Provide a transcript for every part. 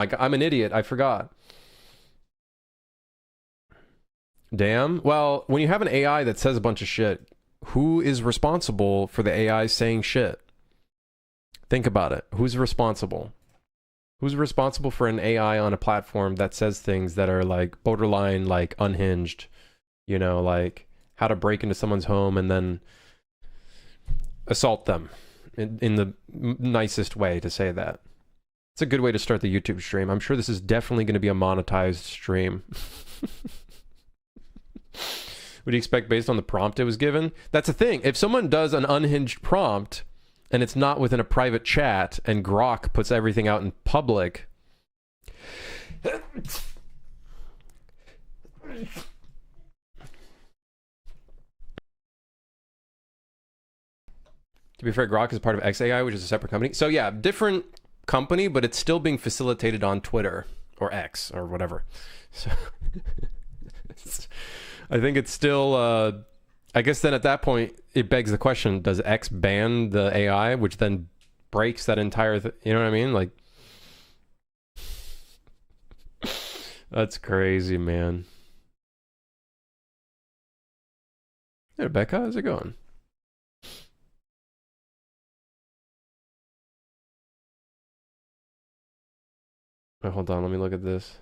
Like, I'm an idiot. I forgot. Damn. Well, when you have an AI that says a bunch of shit, who is responsible for the AI saying shit? Think about it. Who's responsible? Who's responsible for an AI on a platform that says things that are like borderline, like unhinged? You know, like how to break into someone's home and then assault them in the nicest way to say that. It's a good way to start the YouTube stream. I'm sure this is definitely going to be a monetized stream. What do you expect based on the prompt it was given? That's the thing. If someone does an unhinged prompt and it's not within a private chat and Grok puts everything out in public, to be fair, Grok is part of XAI, which is a separate company. So yeah, different company, but it's still being facilitated on Twitter or X or whatever. So I think it's still, I guess then at that point, it begs the question, does X ban the AI, which then breaks that entire, you know what I mean? Like, that's crazy, man. Hey, Rebecca, how's it going? Oh, hold on, let me look at this.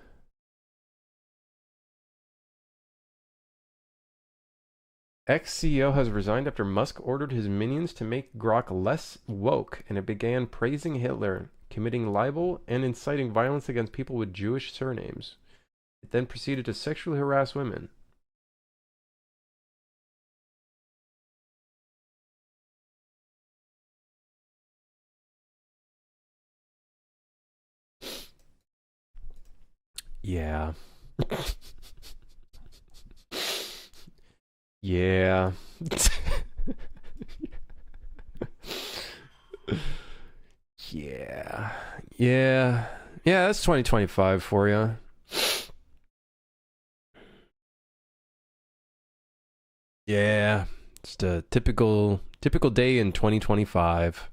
Ex-CEO has resigned after Musk ordered his minions to make Grok less woke, and it began praising Hitler, committing libel, and inciting violence against people with Jewish surnames. It then proceeded to sexually harass women. Yeah. Yeah. Yeah. Yeah. Yeah, that's 2025 for you. Yeah. Just a typical day in 2025.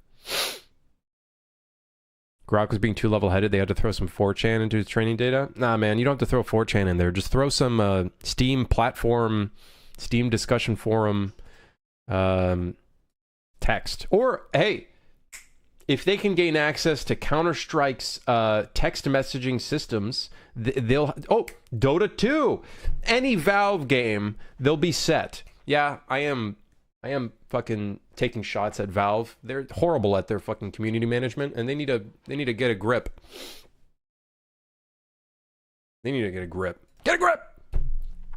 Grok was being too level-headed. They had to throw some 4chan into his training data. Nah, man, you don't have to throw 4chan in there. Just throw some Steam platform, Steam discussion forum text. Or, hey, if they can gain access to Counter-Strike's text messaging systems, they'll... Oh, Dota 2! Any Valve game, they'll be set. Yeah, I am fucking taking shots at Valve. They're horrible at their fucking community management, and they need to get a grip. They need to get a grip. Get a grip!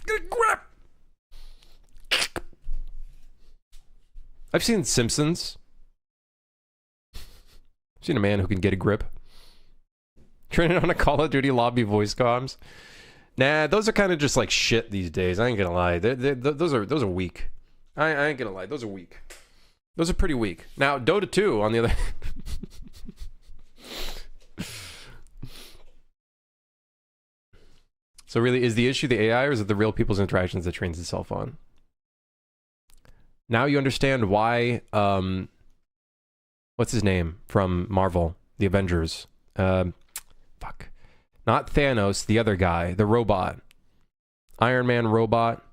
Get a grip! I've seen Simpsons. I've seen a man who can get a grip. Training on a Call of Duty lobby voice comms. Nah, those are kind of just like shit these days. I ain't gonna lie. Those are weak. I ain't gonna lie. Those are weak. Those are pretty weak. Now, Dota 2, on the other hand. So really, is the issue the AI, or is it the real people's interactions that trains itself on? Now you understand why, what's his name from Marvel, the Avengers? Fuck. Not Thanos, the other guy, the robot. Iron Man robot.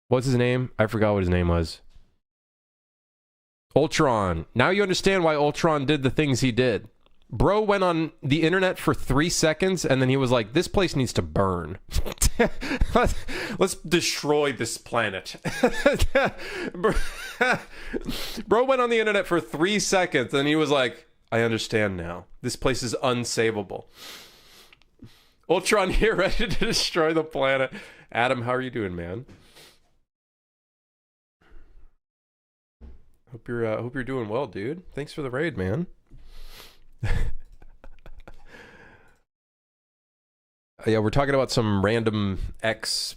What's his name? I forgot what his name was. Ultron. Now you understand why Ultron did the things he did. Bro went on the internet for 3 seconds, and then he was like, this place needs to burn. Let's destroy this planet. Bro went on the internet for 3 seconds, and he was like, I understand now. This place is unsavable. Ultron here, ready to destroy the planet. Adam, how are you doing, man? Hope you're doing well, dude. Thanks for the raid, man. Yeah, we're talking about some random X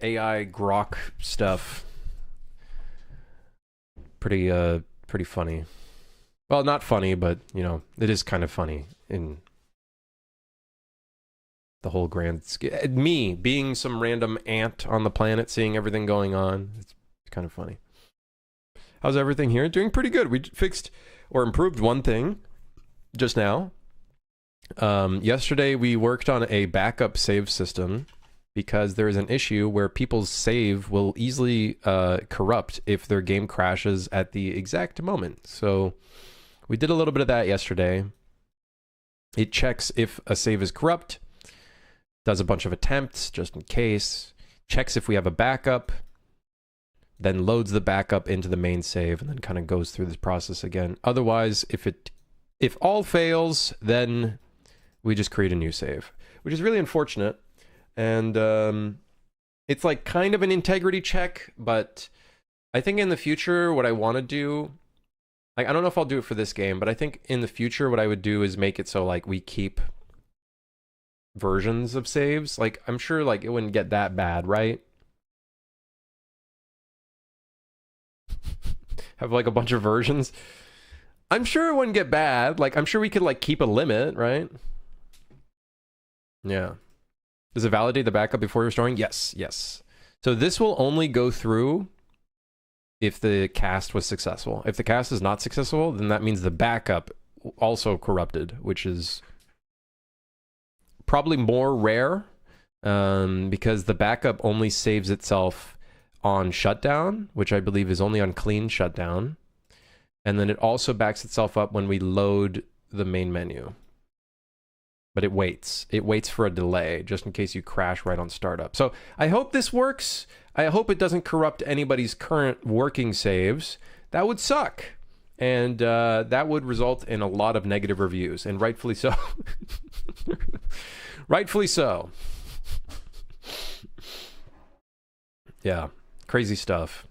AI Grok stuff. Pretty funny. Well, not funny, but you know, it is kind of funny in the whole grand scheme. Me being some random ant on the planet, seeing everything going on. It's kind of funny. How's everything here? Doing pretty good. We fixed or improved one thing just now. Yesterday we worked on a backup save system because there is an issue where people's save will easily corrupt if their game crashes at the exact moment. So we did a little bit of that yesterday. It checks if a save is corrupt, does a bunch of attempts just in case, checks if we have a backup, then loads the backup into the main save, and then kind of goes through this process again. Otherwise, if all fails, then we just create a new save, which is really unfortunate. And it's like kind of an integrity check, but I think in the future, what I want to do, like, I don't know if I'll do it for this game, but I think in the future, what I would do is make it so like we keep versions of saves. Like, I'm sure like it wouldn't get that bad, right? Have like a bunch of versions. I'm sure it wouldn't get bad. Like, I'm sure we could like keep a limit, right? Yeah. Does it validate the backup before restoring? Yes, yes. So this will only go through if the cast was successful. If the cast is not successful, then that means the backup also corrupted, which is probably more rare because the backup only saves itself on shutdown, which I believe is only on clean shutdown. And then it also backs itself up when we load the main menu. But it waits. It waits for a delay, just in case you crash right on startup. So I hope this works. I hope it doesn't corrupt anybody's current working saves. That would suck. And that would result in a lot of negative reviews, and rightfully so. Rightfully so. Yeah, crazy stuff.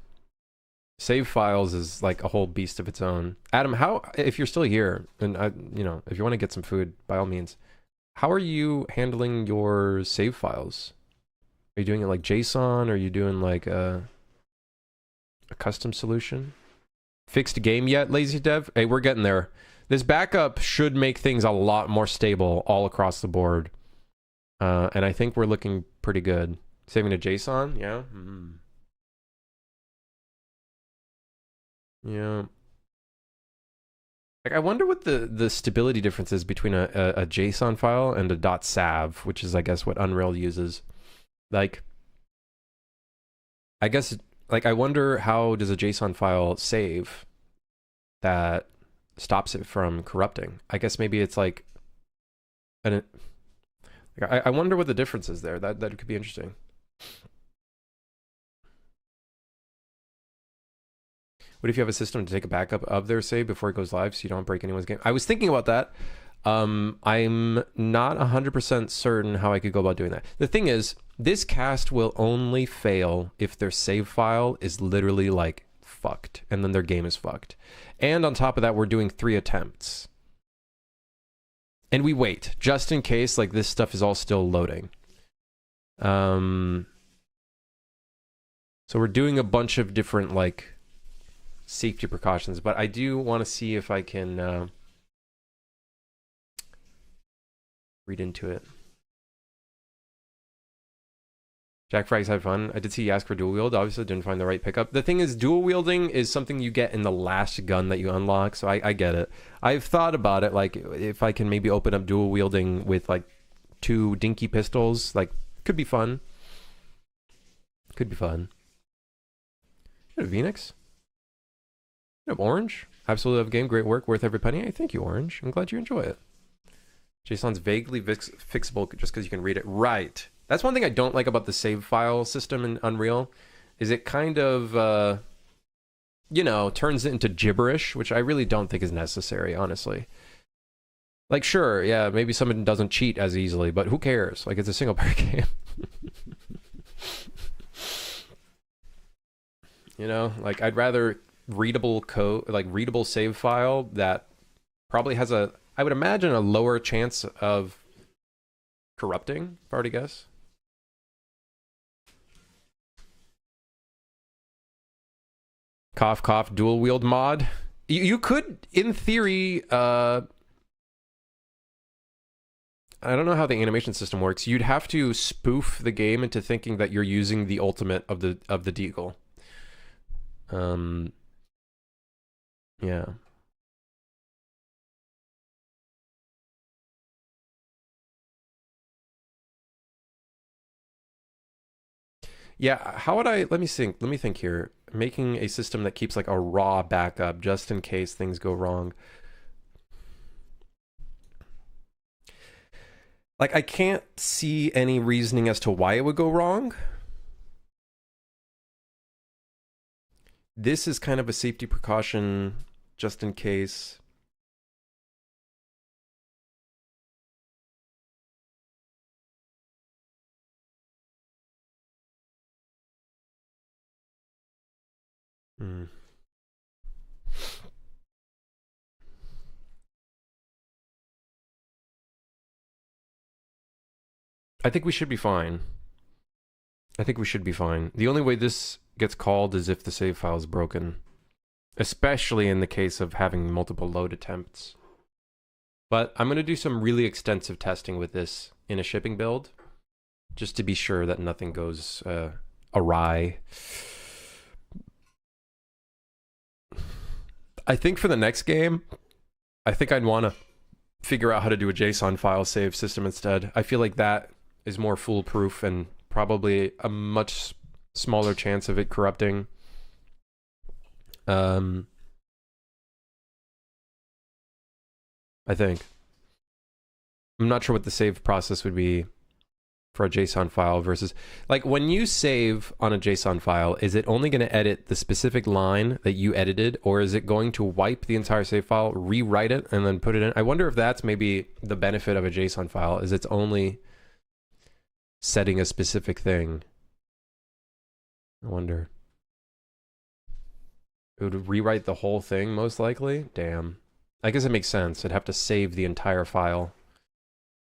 Save files is like a whole beast of its own. Adam, how, if you're still here, and if you want to get some food, by all means, how are you handling your save files? Are you doing it like JSON? Or are you doing like a custom solution? Fixed game yet, Lazy Dev? Hey, we're getting there. This backup should make things a lot more stable all across the board. And I think we're looking pretty good. Saving to JSON? Yeah. Yeah. Like, I wonder what the stability difference is between a JSON file and a .sav, which is, I guess, what Unreal uses. Like, I guess, like, I wonder how does a JSON file save that stops it from corrupting? I guess maybe it's like, I wonder what the difference is there. That could be interesting. What if you have a system to take a backup of their save before it goes live so you don't break anyone's game? I was thinking about that. I'm not 100% certain how I could go about doing that. The thing is, this cast will only fail if their save file is literally like fucked, and then their game is fucked. And on top of that, we're doing 3 attempts. And we wait, just in case like this stuff is all still loading. So we're doing a bunch of different like safety precautions, but I do want to see if I can read into it. Jack Frags had fun. I did see you ask for dual wield. Obviously didn't find the right pickup. The thing is, dual wielding is something you get in the last gun that you unlock, so I get it. I've thought about it, like if I can maybe open up dual wielding with like 2 dinky pistols, like could be fun. Could be fun. You have Phoenix? You have Orange? Absolutely love game. Great work. Worth every penny. Hey, thank you, Orange. I'm glad you enjoy it. JSON's vaguely fixable just because you can read it. Right. That's one thing I don't like about the save file system in Unreal, is it kind of, turns it into gibberish, which I really don't think is necessary, honestly. Like, sure, yeah, maybe someone doesn't cheat as easily, but who cares? Like, it's a single-player game. Like, I'd rather readable code, like readable save file that probably has I would imagine, a lower chance of corrupting, if I were to guess. Cough, cough, dual wield mod. You could, in theory, I don't know how the animation system works. You'd have to spoof the game into thinking that you're using the ultimate of the Deagle. Yeah. Yeah, how would I, let me think here. Making a system that keeps like a raw backup just in case things go wrong. Like, I can't see any reasoning as to why it would go wrong. This is kind of a safety precaution just in case. Hmm. I think we should be fine. I think we should be fine. The only way this gets called is if the save file is broken, especially in the case of having multiple load attempts. But I'm going to do some really extensive testing with this in a shipping build, just to be sure that nothing goes awry. I think for the next game, I think I'd want to figure out how to do a JSON file save system instead. I feel like that is more foolproof and probably a much smaller chance of it corrupting. I think. I'm not sure what the save process would be for a JSON file versus, like, when you save on a JSON file, is it only going to edit the specific line that you edited, or is it going to wipe the entire save file, rewrite it, and then put it in? I wonder if that's maybe the benefit of a JSON file, is it's only setting a specific thing. I wonder. It would rewrite the whole thing, most likely? Damn. I guess it makes sense. It'd have to save the entire file.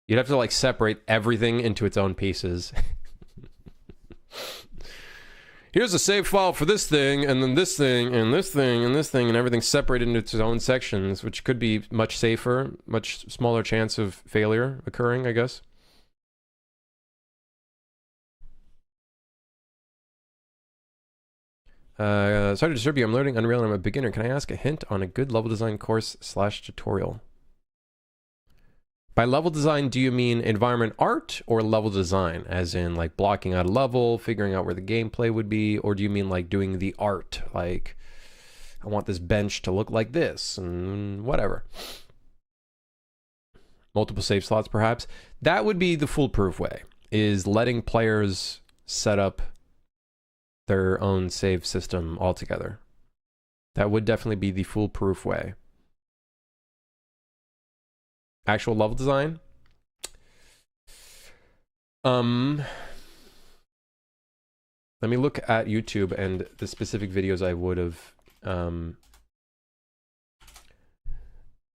You'd have to, like, separate everything into its own pieces. Here's a save file for this thing, and then this thing, and this thing, and this thing, and everything separated into its own sections, which could be much safer, much smaller chance of failure occurring, I guess. Sorry to disturb you. I'm learning Unreal and I'm a beginner. Can I ask a hint on a good level design course / tutorial? By level design, do you mean environment art or level design? As in, like, blocking out a level, figuring out where the gameplay would be? Or do you mean, like, doing the art? Like, I want this bench to look like this, and whatever. Multiple save slots, perhaps? That would be the foolproof way, is letting players set up their own save system altogether. That would definitely be the foolproof way. Actual level design? Let me look at YouTube and the specific videos I would have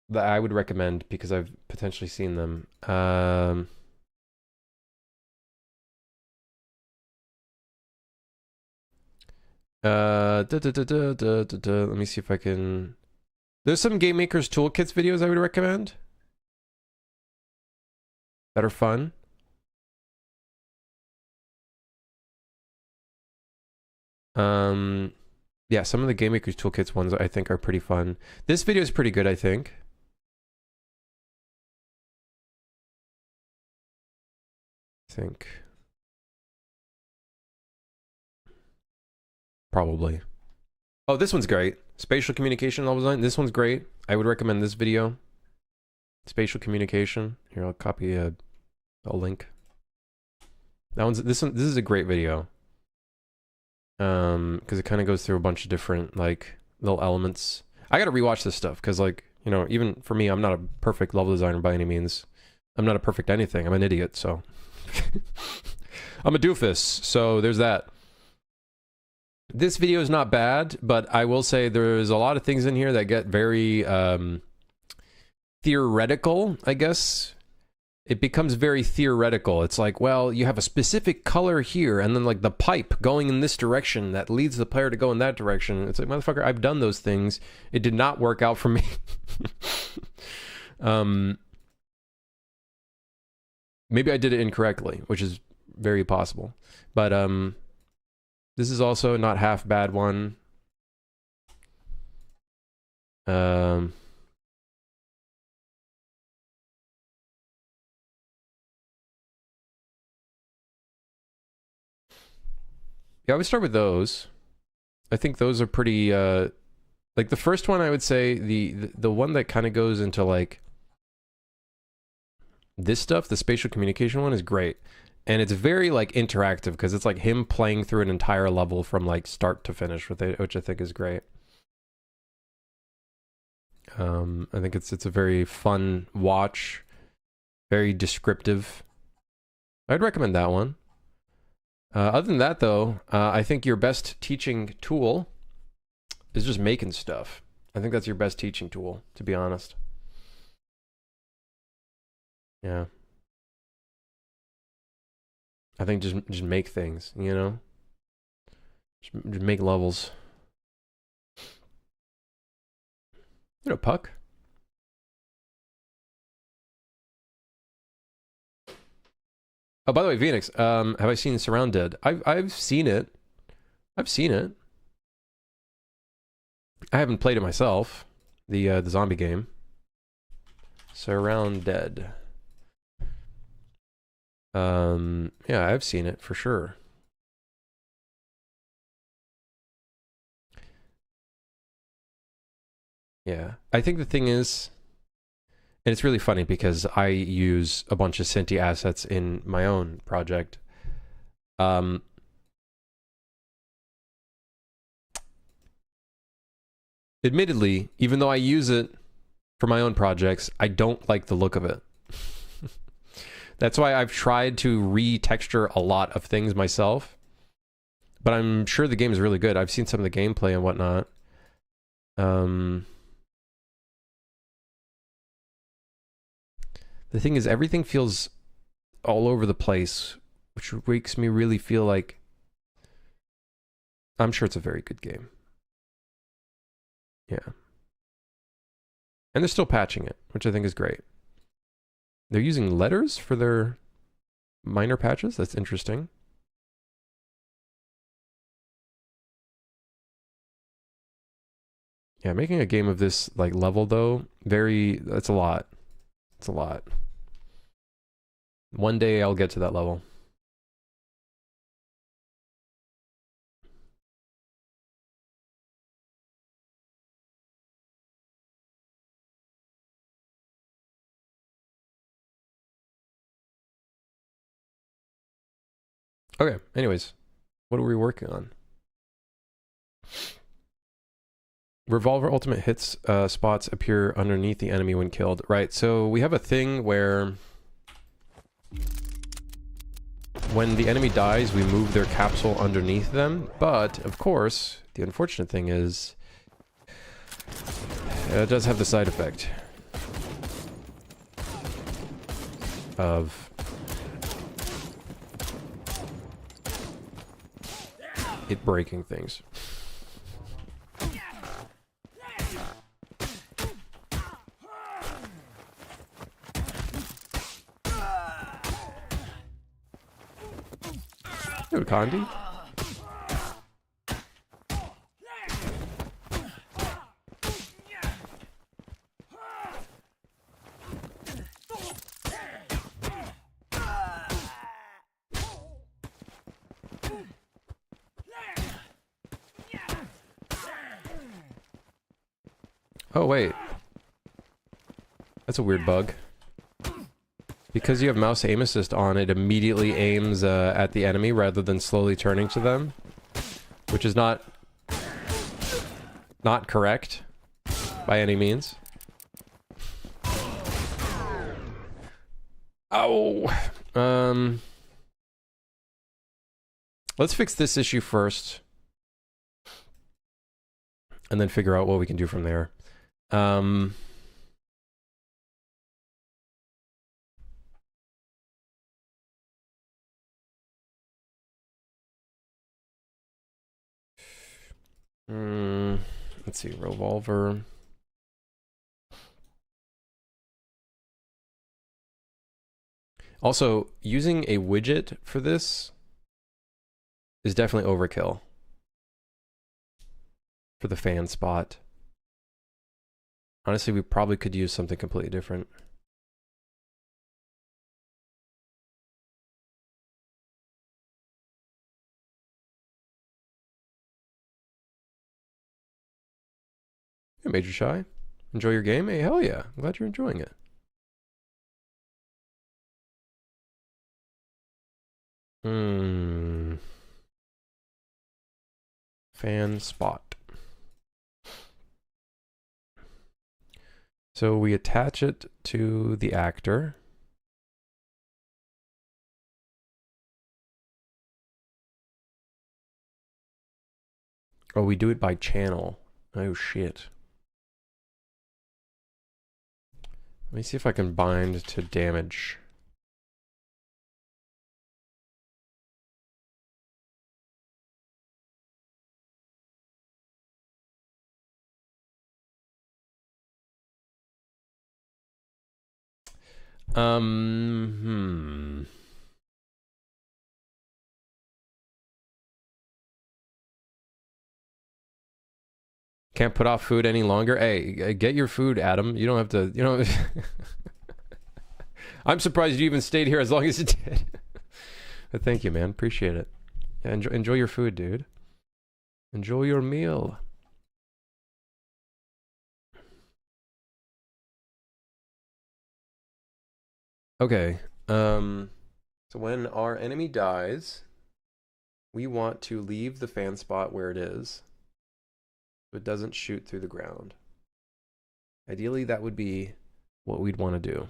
that I would recommend because I've potentially seen them. Let me see if I can. There's some Game Maker's Toolkits videos I would recommend that are fun. Yeah, some of the Game Maker's Toolkits ones I think are pretty fun. This video is pretty good, I think. Probably. Oh, this one's great. Spatial communication level design. This one's great. I would recommend this video. Spatial communication. Here, I'll copy a link. This is a great video. Because it kind of goes through a bunch of different, like, little elements. I gotta rewatch this stuff because, like, you know, even for me, I'm not a perfect level designer by any means. I'm not a perfect anything. I'm an idiot, so I'm a doofus. So there's that. This video is not bad, but I will say there's a lot of things in here that get very theoretical, I guess. It becomes very theoretical. It's like, well, you have a specific color here, and then, like, the pipe going in this direction that leads the player to go in that direction. It's like, motherfucker, I've done those things. It did not work out for me. Maybe I did it incorrectly, which is very possible. But this is also not half bad one. Yeah, I would start with those. I think those are pretty like the first one I would say the one that kind of goes into like this stuff, the spatial communication one is great. And it's very like interactive because it's like him playing through an entire level from like start to finish, which I think is great. I think it's a very fun watch, very descriptive. I'd recommend that one. Other than that, though, I think your best teaching tool is just making stuff. I think that's your best teaching tool, to be honest. Yeah. I think just make things, you know? Just make levels. You know, Puck. Oh, by the way, Phoenix, have I seen Surrounded? I've seen it. I've seen it. I haven't played it myself. The zombie game. Surrounded. Yeah, I've seen it for sure. Yeah, I think the thing is, and it's really funny because I use a bunch of Cinti assets in my own project. Admittedly, even though I use it for my own projects, I don't like the look of it. That's why I've tried to retexture a lot of things myself. But I'm sure the game is really good. I've seen some of the gameplay and whatnot. The thing is, everything feels all over the place, which makes me really feel like I'm sure it's a very good game. Yeah. And they're still patching it, which I think is great. They're using letters for their minor patches. That's interesting. Yeah, making a game of this like level though, that's a lot. It's a lot. One day I'll get to that level. Okay, anyways, what are we working on? Revolver ultimate hits spots appear underneath the enemy when killed. Right, so we have a thing where when the enemy dies, we move their capsule underneath them. But, of course, the unfortunate thing is it does have the side effect of it breaking things. Dude, Condi? Oh, wait. That's a weird bug. Because you have mouse aim assist on, it immediately aims at the enemy rather than slowly turning to them. Which is not correct by any means. Oh! Let's fix this issue first. And then figure out what we can do from there. Let's see, revolver. Also, using a widget for this is definitely overkill for the fan spot. Honestly, we probably could use something completely different. Hey, Major Shy. Enjoy your game? Hey, hell yeah. I'm glad you're enjoying it. Fan spot. So we attach it to the actor. Oh, we do it by channel. Oh, shit. Let me see if I can bind to damage. Can't put off food any longer. Hey, get your food, Adam. You don't have to, you know. I'm surprised you even stayed here as long as you did. But thank you, man. Appreciate it. Yeah, enjoy your food, dude. Enjoy your meal. Okay. So when our enemy dies, we want to leave the fan spot where it is, so it doesn't shoot through the ground. Ideally, that would be what we'd want to do.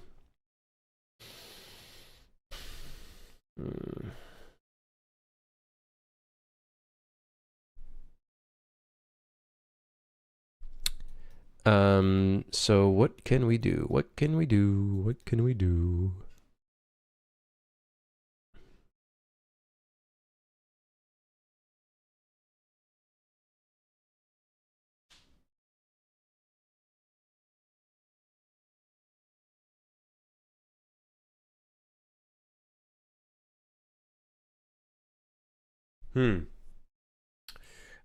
So what can we do? What can we do? What can we do?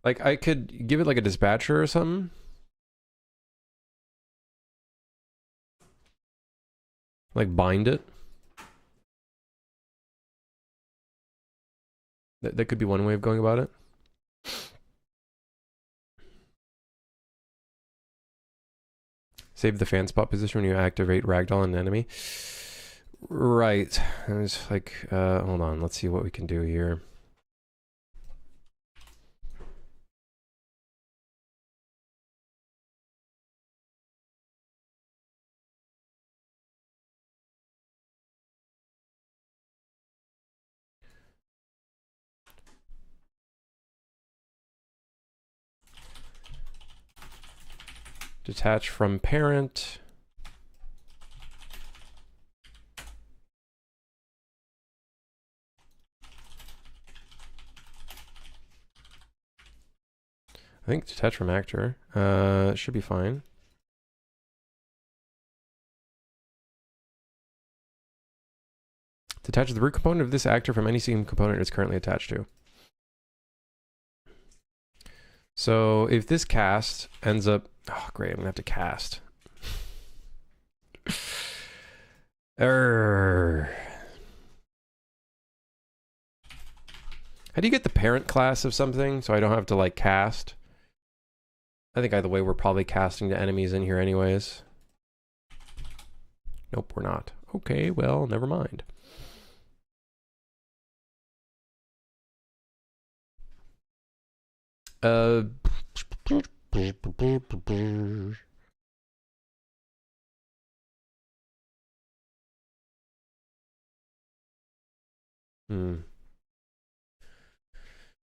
Like I could give it like a dispatcher or something. Like bind it. That could be one way of going about it. Save the fan spot position when you activate ragdoll on an enemy. Right. I was like, hold on. Let's see what we can do here. Detach from parent. I think detach from actor. Should be fine. Detach the root component of this actor from any scene component it's currently attached to. So if this cast ends up, oh great, I'm gonna have to cast. How do you get the parent class of something so I don't have to like cast? I think either way we're probably casting the enemies in here anyways. Nope, we're not. Okay, well, never mind.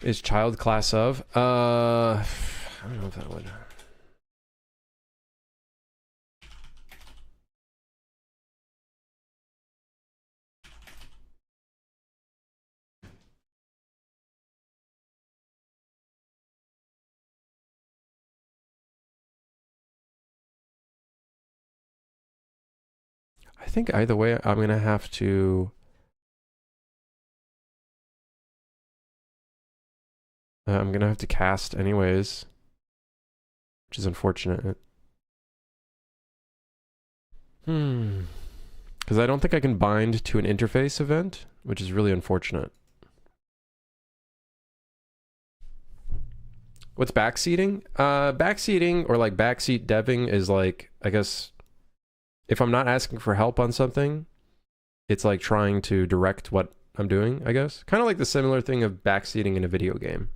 Is child class of? I don't know if that would. I think either way, I'm gonna have to. I'm gonna have to cast anyways, which is unfortunate. Because I don't think I can bind to an interface event, which is really unfortunate. What's backseating? Backseating or like backseat deving is like, I guess, if I'm not asking for help on something, it's like trying to direct what I'm doing, I guess. Kind of like the similar thing of backseating in a video game.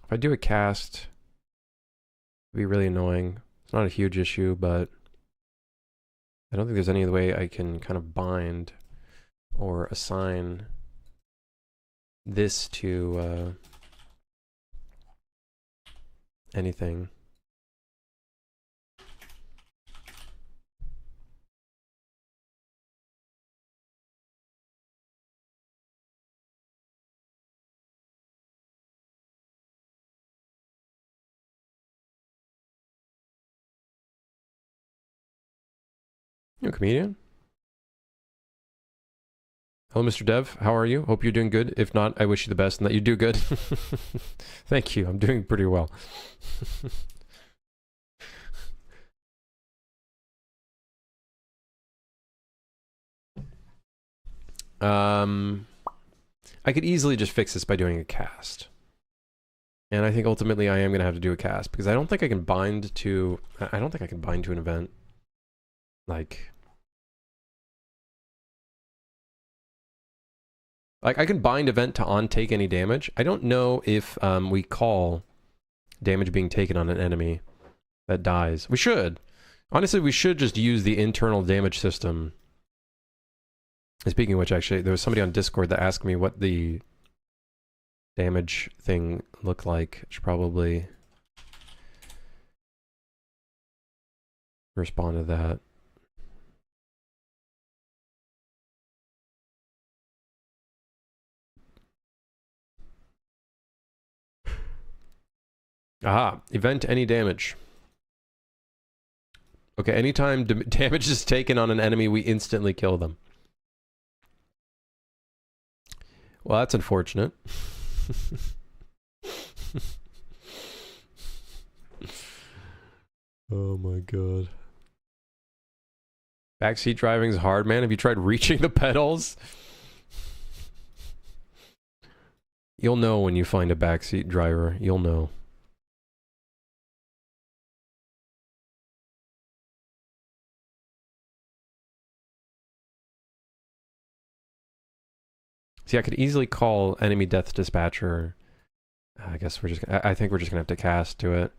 If I do a cast, it'd be really annoying. It's not a huge issue, but I don't think there's any way I can kind of bind or assign this to anything. You a comedian? Hello, Mr. Dev. How are you? Hope you're doing good. If not, I wish you the best and that you do good. Thank you. I'm doing pretty well. I could easily just fix this by doing a cast. And I think ultimately I am going to have to do a cast because I don't think I can bind to... I don't think I can bind to an event. Like I can bind event to on take any damage. I don't know if we call damage being taken on an enemy that dies. We should. Honestly, we should just use the internal damage system. And speaking of which, actually, there was somebody on Discord that asked me what the damage thing looked like. I should probably respond to that. Aha, event any damage. Okay, anytime damage is taken on an enemy, we instantly kill them. Well, that's unfortunate. Oh my god. Backseat driving is hard, man. Have you tried reaching the pedals? You'll know when you find a backseat driver. You'll know. See, I could easily call enemy death dispatcher. I guess we're just... I think we're just gonna have to cast to it.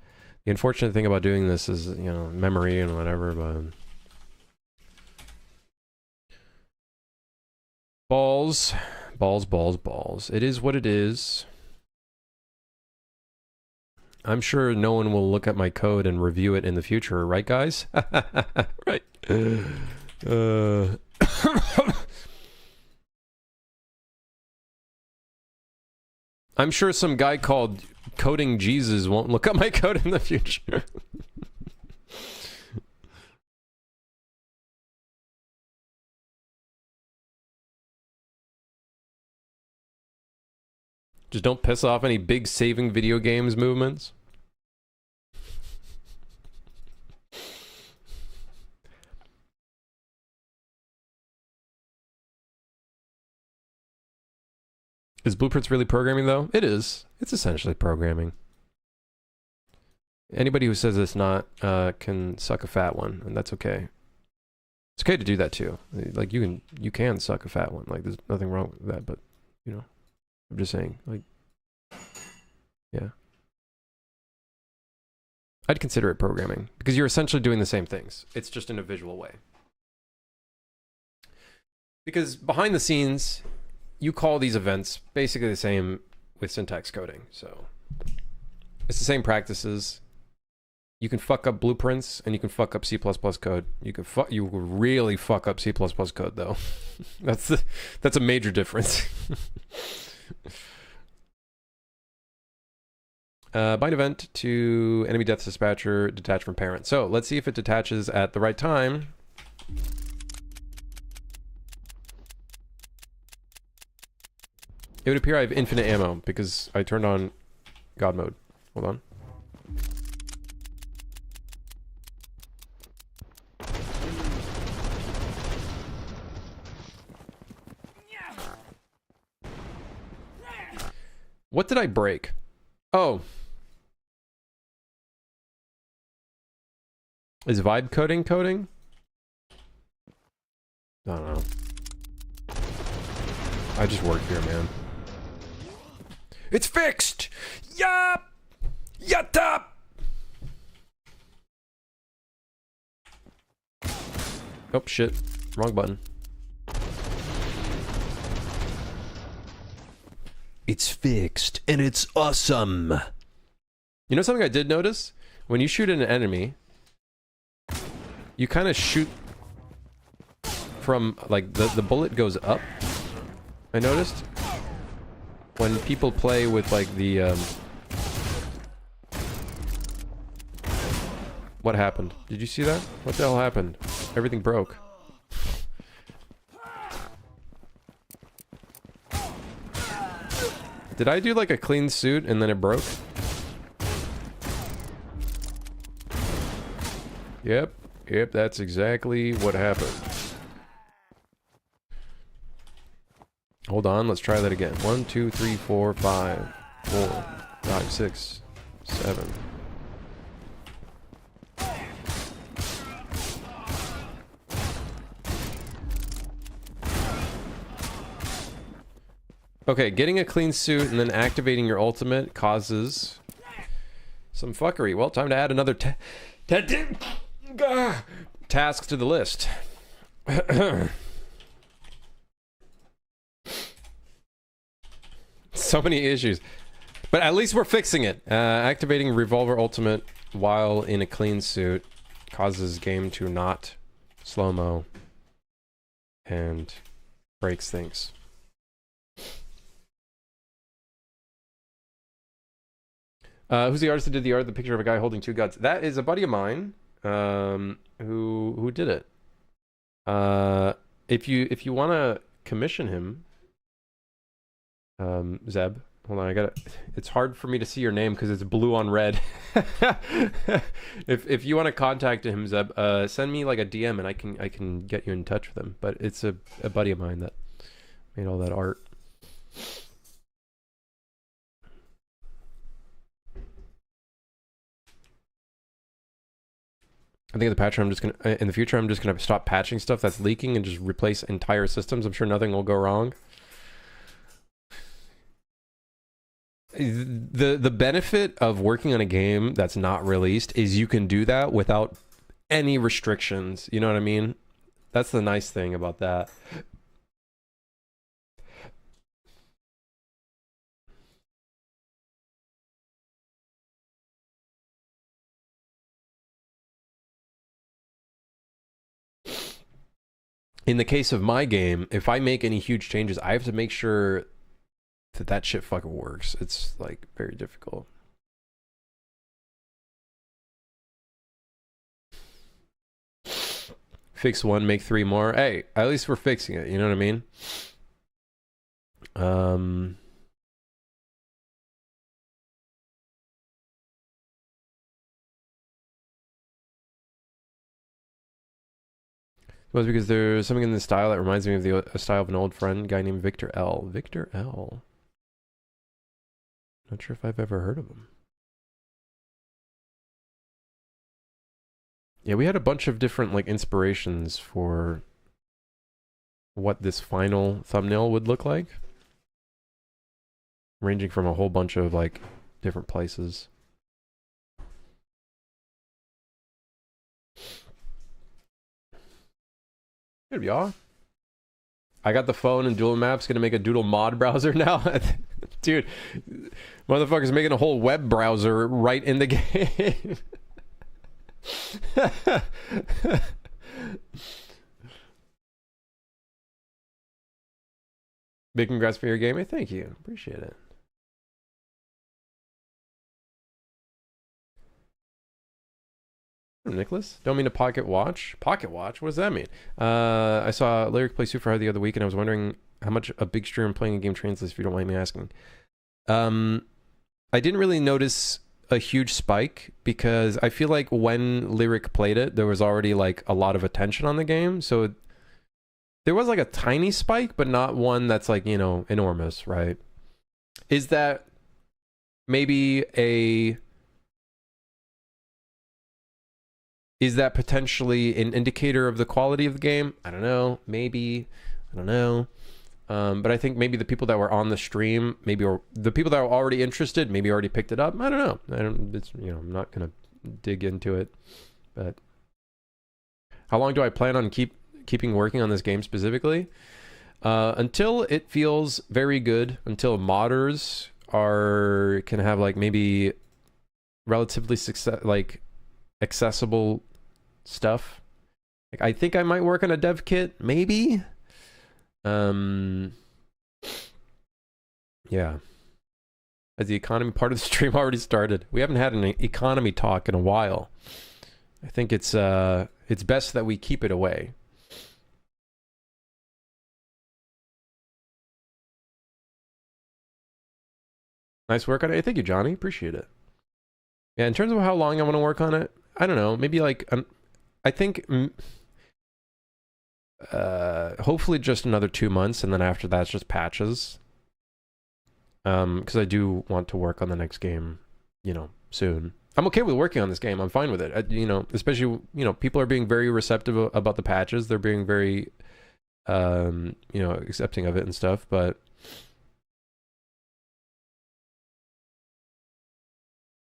The unfortunate thing about doing this is, you know, memory and whatever, but... Balls. Balls, balls, balls. It is what it is. I'm sure no one will look at my code and review it in the future, right, guys? Right. I'm sure some guy called Coding Jesus won't look at my code in the future. Just don't piss off any big saving video games movements. Is Blueprints really programming, though? It is. It's essentially programming. Anybody who says it's not can suck a fat one, and that's okay. It's okay to do that too. Like you can suck a fat one. Like there's nothing wrong with that, but you know, I'm just saying, like, yeah. I'd consider it programming because you're essentially doing the same things. It's just in a visual way. Because behind the scenes, you call these events basically the same with syntax coding. So it's the same practices. You can fuck up blueprints and you can fuck up C++ code. You really fuck up C++ code though. That's a major difference. Bind event to enemy death dispatcher, detach from parent. So let's see if it detaches at the right time. It would appear I have infinite ammo because I turned on God mode. Hold on. What did I break? Oh. Is vibe coding? I don't know. I just work here, man. It's fixed! Yup! Yatta! Oh, shit. Wrong button. It's fixed, and it's awesome. You know something I did notice? When you shoot at an enemy, you kind of shoot from, like, the bullet goes up. I noticed. When people play with, like, the, What happened? Did you see that? What the hell happened? Everything broke. Did I do like a clean suit and then it broke? Yep, that's exactly what happened. Hold on, let's try that again. 1, 2, 3, 4, 5, 4, 5, 6, 7. Okay, getting a clean suit and then activating your ultimate causes some fuckery. Well, time to add another task to the list. So many issues. But at least we're fixing it. Activating revolver ultimate while in a clean suit causes game to not slow-mo and breaks things. Who's the artist that did the art of the picture of a guy holding two guns? That is a buddy of mine, who did it. If you want to commission him, Zeb, hold on, I gotta. It's hard for me to see your name because it's blue on red. If you want to contact him, Zeb, send me like a DM and I can get you in touch with him. But it's a buddy of mine that made all that art. I think in the patch, in the future, I'm just gonna stop patching stuff that's leaking and just replace entire systems. I'm sure nothing will go wrong. The benefit of working on a game that's not released is you can do that without any restrictions. You know what I mean? That's the nice thing about that. In the case of my game, if I make any huge changes, I have to make sure that shit fucking works. It's like very difficult. Fix one, make 3 more. Hey, at least we're fixing it. You know what I mean? Well, because there's something in the style that reminds me of the style of an old friend, guy named Victor L. Victor L. Not sure if I've ever heard of him. Yeah, we had a bunch of different like inspirations for what this final thumbnail would look like, ranging from a whole bunch of like different places. Good, y'all. I got the phone and Doodle Maps gonna make a Doodle mod browser now. Dude, motherfucker's making a whole web browser right in the game. Big congrats for your game. Thank you. Appreciate it. Nicholas, don't mean to pocket watch. Pocket watch? What does that mean? I saw Lyric play Super Hard the other week, and I was wondering how much a big streamer playing a game translates, if you don't mind me asking. I didn't really notice a huge spike because I feel like when Lyric played it, there was already like a lot of attention on the game. So there was like a tiny spike, but not one that's like, you know, enormous, right? Is that maybe is that potentially an indicator of the quality of the game? I don't know. Maybe. I don't know. But I think maybe the people that were on the stream, maybe, or the people that were already interested, maybe already picked it up. I don't know. I'm not gonna dig into it. But how long do I plan on keeping working on this game specifically? Until it feels very good. Until modders can have like maybe relatively accessible stuff. Like, I think I might work on a dev kit, maybe. Yeah. Has the economy part of the stream already started? We haven't had an economy talk in a while. I think it's best that we keep it away. Nice work on it. Hey, thank you, Johnny. Appreciate it. Yeah, in terms of how long I want to work on it, I don't know. Maybe like I think hopefully just another 2 months, and then after that it's just patches. Because I do want to work on the next game, soon. I'm okay with working on this game. I'm fine with it. Especially, people are being very receptive about the patches. They're being very, accepting of it and stuff. But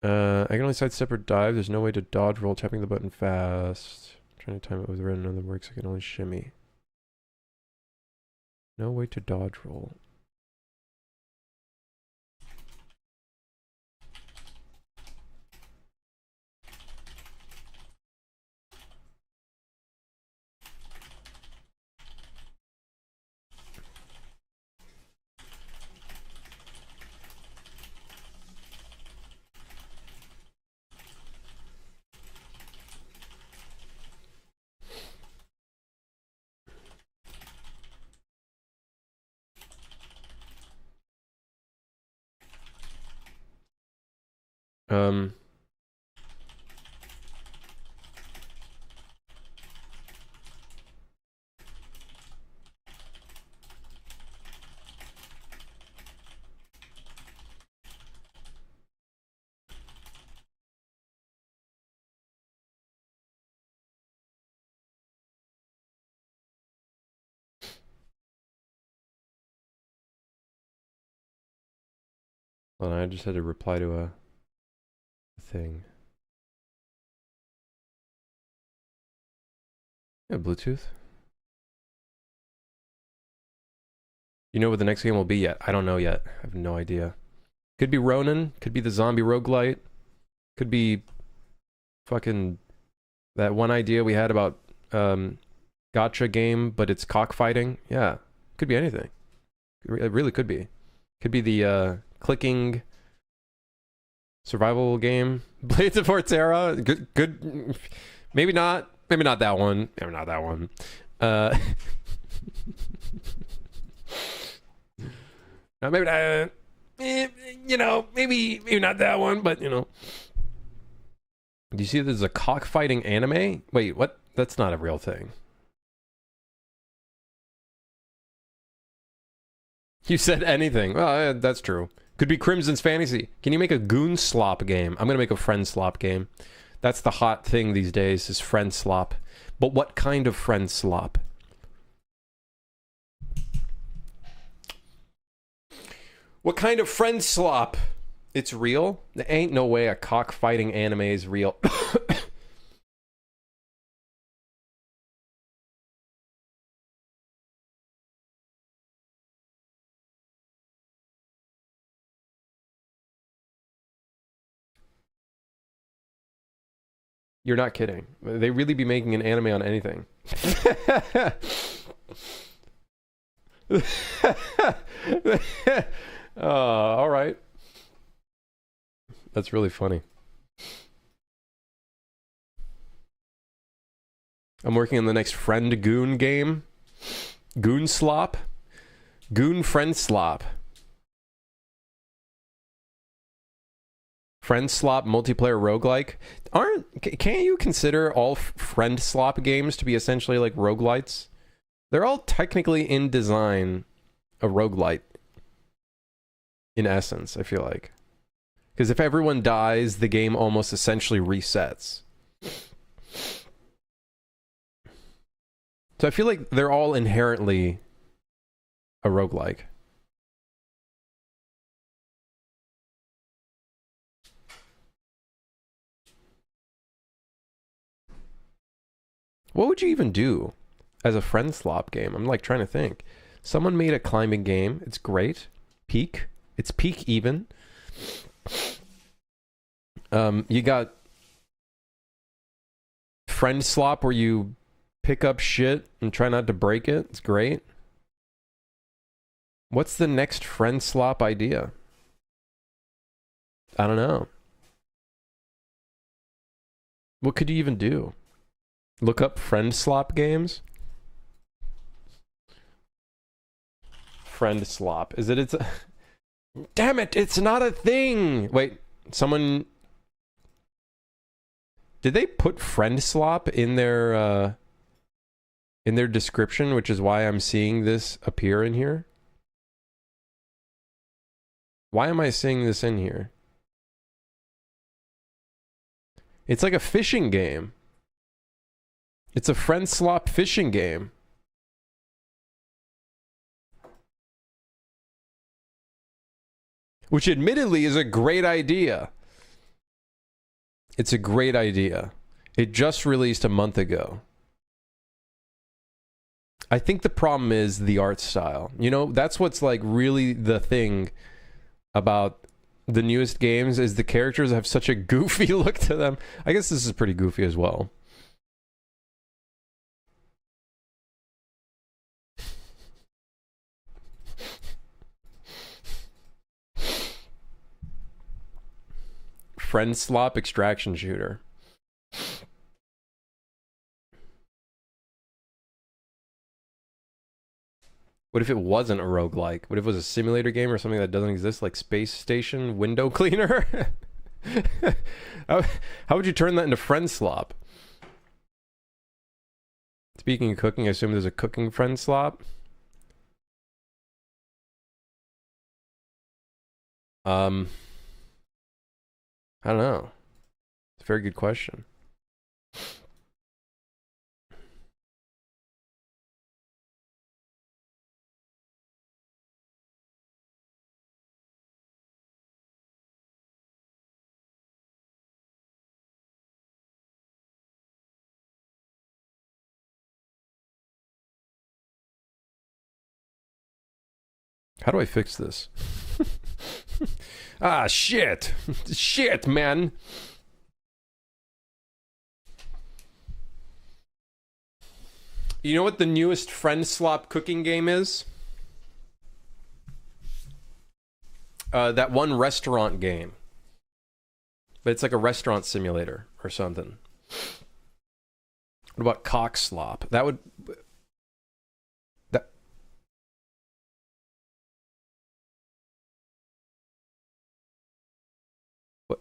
I can only sidestep or dive. There's no way to dodge roll, tapping the button fast. I'm trying to time it with red and other works. I can only shimmy. No way to dodge roll. Well, I just had to reply to a thing. Yeah, Bluetooth. You know what the next game will be yet? I don't know yet. I have no idea. Could be Ronin. Could be the zombie roguelite. Could be fucking that one idea we had about gacha game, but it's cockfighting. Yeah. Could be anything. It really could be. Could be the clicking survival game. Blades of Forterra. Good. Maybe not. Maybe not that one. Maybe not that one. No, maybe not. Maybe not that one, but Do you see there's a cockfighting anime? Wait, what? That's not a real thing. You said anything. Well, that's true. Could be Crimson's Fantasy. Can you make a goon slop game? I'm gonna make a friend slop game. That's the hot thing these days, is friend slop. But what kind of friend slop? What kind of friend slop? It's real? There ain't no way a cockfighting anime is real. You're not kidding. They really be making an anime on anything. All right. That's really funny. I'm working on the next Friend Goon game. Goon Slop. Goon Friend Slop. Friend Slop multiplayer roguelike. Can't you consider all Friend Slop games to be essentially like roguelites? They're all technically in design a roguelite. In essence, I feel like. Because if everyone dies, the game almost essentially resets. So I feel like they're all inherently a roguelike. What would you even do as a friend slop game? I'm like trying to think. Someone made a climbing game. It's great. Peak. It's peak even. You got friend slop where you pick up shit and try not to break it. It's great. What's the next friend slop idea? I don't know. What could you even do? Look up friend slop games. Friend slop. Is it? It's a... Damn it! It's not a thing. Wait, someone. Did they put friend slop in their description, which is why I'm seeing this appear in here? Why am I seeing this in here? It's like a fishing game. It's a friend slop fishing game. Which admittedly is a great idea. It's a great idea. It just released a month ago. I think the problem is the art style. You know, that's what's like really the thing about the newest games is the characters have such a goofy look to them. I guess this is pretty goofy as well. Friend slop extraction shooter. What if it wasn't a roguelike? What if it was a simulator game or something that doesn't exist, like Space Station Window Cleaner? How would you turn that into friend slop? Speaking of cooking, I assume there's a cooking friend slop. I don't know. It's a very good question. How do I fix this? Ah, shit. Shit, man. You know what the newest friend slop cooking game is? That one restaurant game. But it's like a restaurant simulator or something. What about cock slop? That would... What?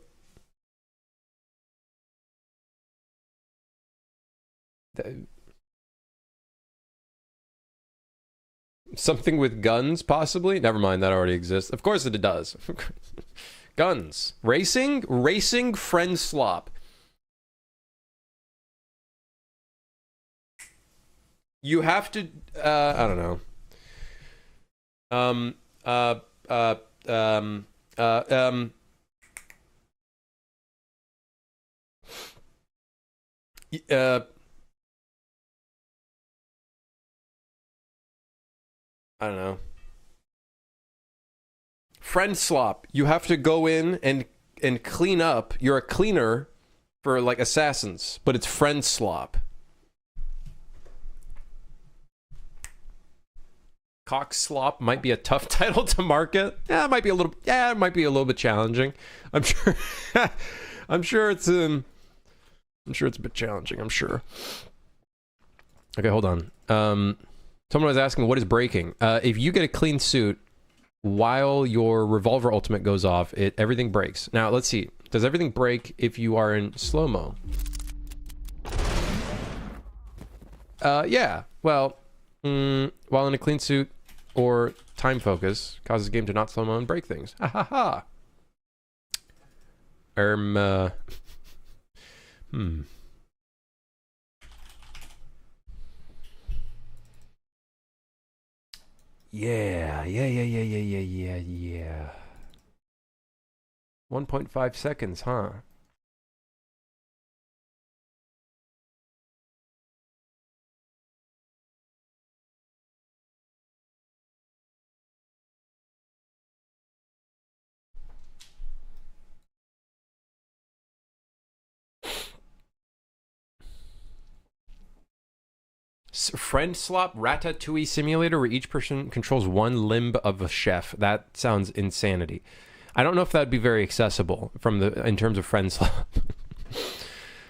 Something with guns, possibly? Never mind, that already exists. Of course it does. Guns. Racing? Racing friend slop. You have to... I don't know. I don't know. Friend slop. You have to go in and clean up. You're a cleaner for like assassins, but it's friend slop. Cock slop might be a tough title to market. Yeah, it might be a little. Yeah, it might be a little bit challenging. I'm sure. I'm sure it's. I'm sure it's a bit challenging. I'm sure. Okay, hold on. Someone was asking, what is breaking? If you get a clean suit while your revolver ultimate goes off, everything breaks. Now, let's see. Does everything break if you are in slow-mo? Yeah. Well, while in a clean suit or time focus causes the game to not slow-mo and break things. Ha ha ha. Hmm. Yeah. 1.5 seconds, huh? Friend swap Ratatouille simulator where each person controls one limb of a chef. That sounds insanity. I don't know if that'd be very accessible from the in terms of friend swap.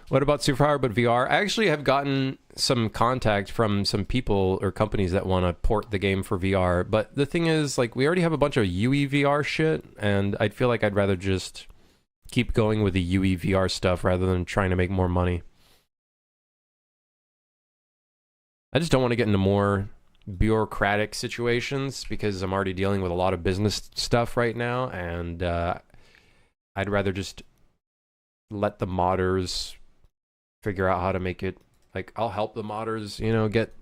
What about Super Power but VR? I actually have gotten some contact from some people or companies that want to port the game for VR, but the thing is, like, we already have a bunch of UE VR shit, and I'd feel like I'd rather just keep going with the UE VR stuff rather than trying to make more money. I just don't want to get into more bureaucratic situations because I'm already dealing with a lot of business stuff right now, and I'd rather just let the modders figure out how to make it. Like, I'll help the modders, you know, get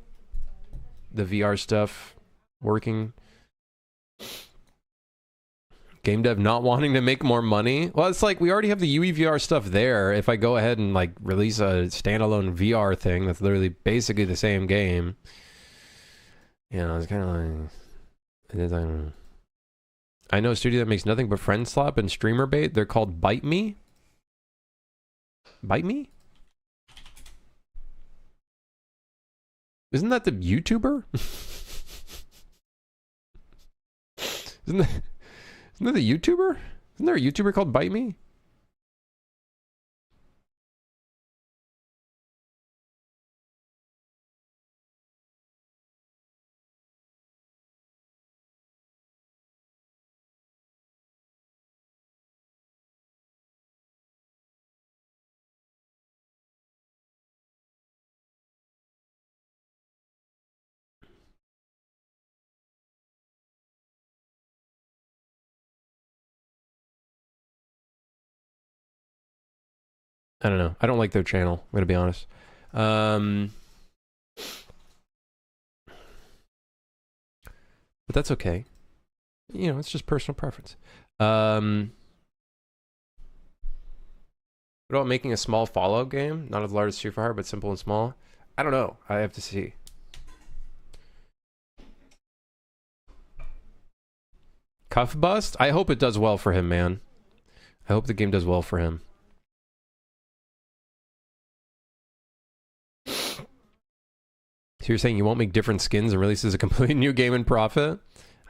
the VR stuff working. Game dev not wanting to make more money. Well, it's like we already have the UE VR stuff there. If I go ahead and like release a standalone VR thing that's literally basically the same game, you know, it's kind of like, I know a studio that makes nothing but friend slap and streamer bait. They're called Bite Me. Bite Me? Isn't that the YouTuber? Isn't that the YouTuber? Isn't there a YouTuber called Bite Me? I don't know. I don't like their channel, I'm gonna be honest. But that's okay. You know, it's just personal preference. What about making a small Fallout game? Not as large as Super Hard, but simple and small? I don't know. I have to see. Cuff Bust? I hope it does well for him, man. I hope the game does well for him. So you're saying you won't make different skins and release as a completely new game and profit?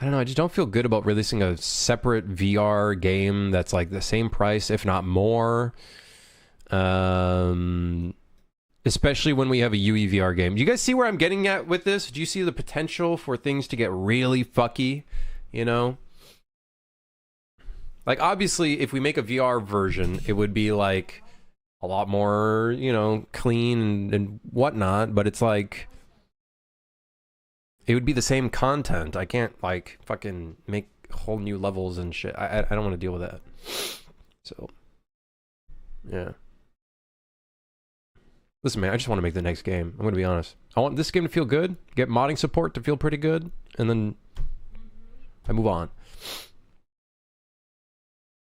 I don't know, I just don't feel good about releasing a separate VR game that's like the same price, if not more. Especially when we have a UE VR game. Do you guys see where I'm getting at with this? Do you see the potential for things to get really fucky? You know? Like, obviously, if we make a VR version, it would be like a lot more, you know, clean and whatnot, but it's like it would be the same content. I can't like fucking make whole new levels and shit. I don't want to deal with that. So yeah. Listen, man, I just want to make the next game. I'm gonna be honest. I want this game to feel good, get modding support to feel pretty good, and then I move on.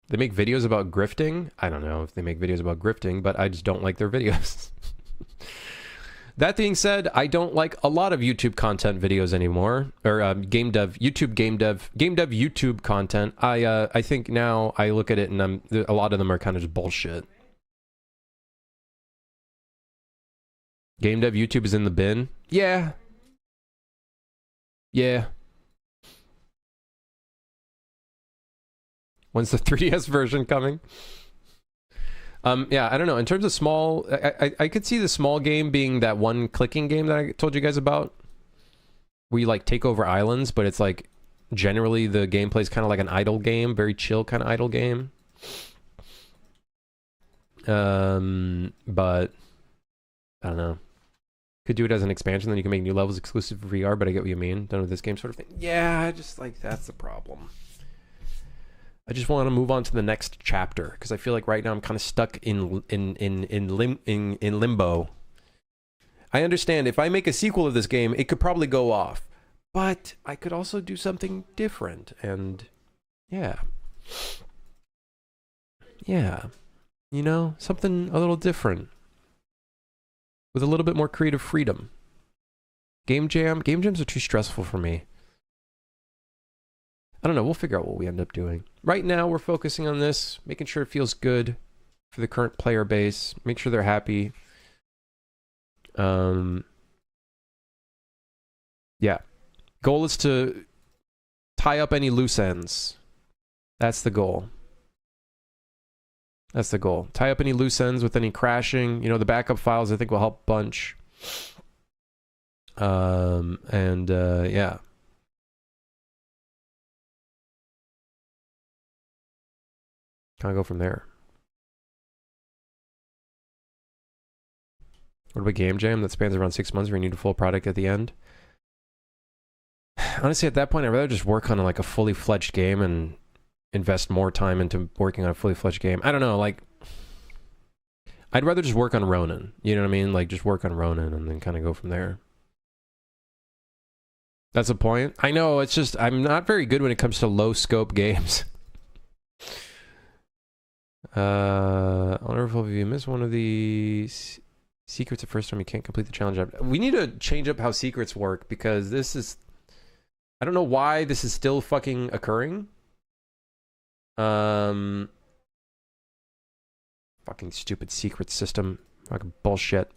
They make videos about grifting. I don't know if they make videos about grifting, but I just don't like their videos. That being said, I don't like a lot of YouTube content videos anymore, or game dev YouTube content. I think now I look at it and a lot of them are kind of just bullshit. Game dev YouTube is in the bin. Yeah. Yeah. When's the 3DS version coming? Yeah, I don't know. In terms of small, I could see the small game being that one clicking game that I told you guys about, where you like take over islands, but it's like generally the gameplay is kind of like an idle game, very chill kind of idle game. But I don't know. Could do it as an expansion, then you can make new levels exclusive for VR. But I get what you mean. Done with this game, sort of thing. Yeah, I just like that's the problem. I just want to move on to the next chapter because I feel like right now I'm kind of stuck in limbo. I understand if I make a sequel of this game, it could probably go off, but I could also do something different, and yeah, you know, something a little different with a little bit more creative freedom. Game jams are too stressful for me. I don't know, we'll figure out what we end up doing. Right now, we're focusing on this, making sure it feels good for the current player base, make sure they're happy. Yeah. Goal is to tie up any loose ends. That's the goal. That's the goal. Tie up any loose ends with any crashing. You know, the backup files I think will help a bunch. Yeah. Kind of go from there. What about Game Jam that spans around 6 months where you need a full product at the end? Honestly, at that point, I'd rather just work on like a fully fledged game and invest more time into working on a fully fledged game. I don't know, like, I'd rather just work on Ronin. You know what I mean? Like, just work on Ronin and then kind of go from there. That's the point. I know, it's just, I'm not very good when it comes to low scope games. Wonderful if you miss one of the secrets the first time you can't complete the challenge. We need to change up how secrets work because this is, I don't know why this is still fucking occurring. Fucking stupid secret system. Fucking bullshit.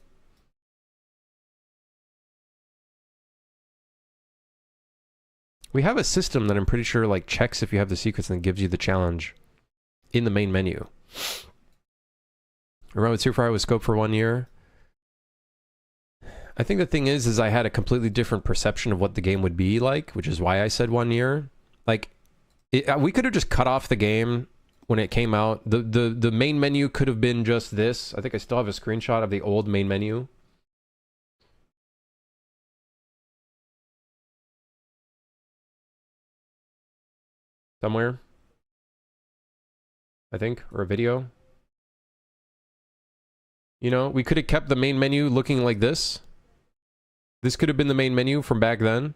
We have a system that I'm pretty sure like checks if you have the secrets and gives you the challenge in the main menu. Remember Super Fire was scoped for 1 year? I think the thing is I had a completely different perception of what the game would be like, which is why I said 1 year. Like, we could have just cut off the game when it came out. The main menu could have been just this. I think I still have a screenshot of the old main menu. Somewhere. I think. Or a video. You know, we could have kept the main menu looking like this. This could have been the main menu from back then.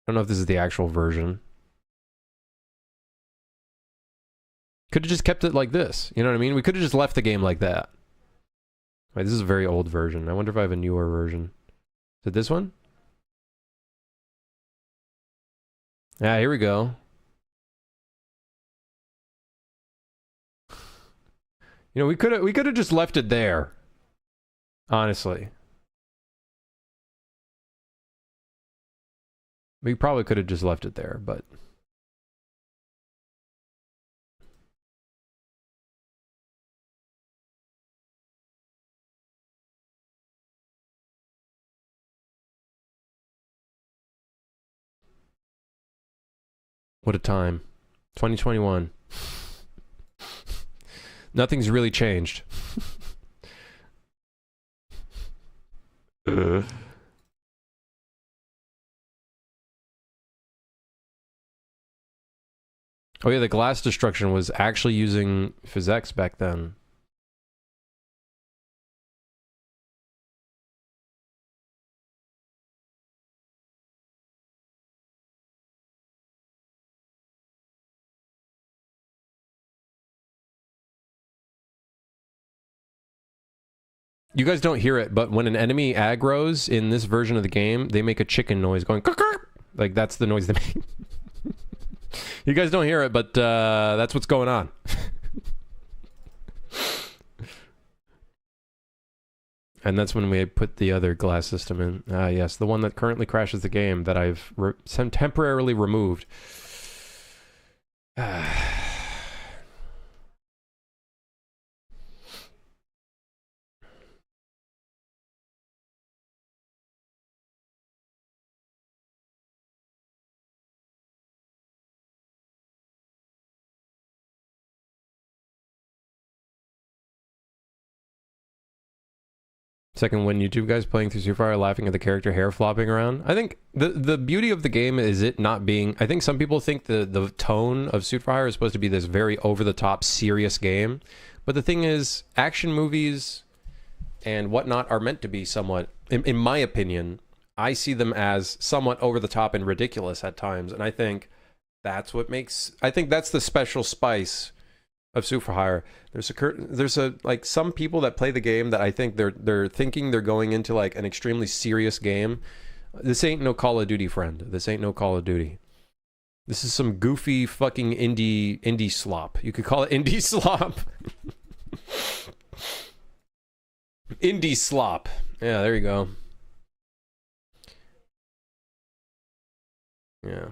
I don't know if this is the actual version. Could have just kept it like this. You know what I mean? We could have just left the game like that. Wait, this is a very old version. I wonder if I have a newer version. Is it this one? Yeah, here we go. You know, we could have just left it there. Honestly. We probably could have just left it there, but what a time. 2021. Nothing's really changed. Oh yeah, the glass destruction was actually using PhysX back then. You guys don't hear it, but when an enemy aggroes in this version of the game, they make a chicken noise going like that's the noise they make. You guys don't hear it, but that's what's going on. And that's when we put the other glass system in. Ah, yes, the one that currently crashes the game that I've temporarily removed. Second one, YouTube guys playing through Street Fighter laughing at the character hair flopping around. I think the beauty of the game is it not being... I think some people think the tone of Street Fighter is supposed to be this very over-the-top serious game. But the thing is, action movies and whatnot are meant to be somewhat, in my opinion, I see them as somewhat over-the-top and ridiculous at times. And I think that's what makes... I think that's the special spice of Super Hire. There's a like some people that play the game that I think they're thinking they're going into like an extremely serious game. This ain't no Call of Duty, friend. This ain't no Call of Duty. This is some goofy fucking indie slop. You could call it indie slop. Indie slop. Yeah, there you go. Yeah.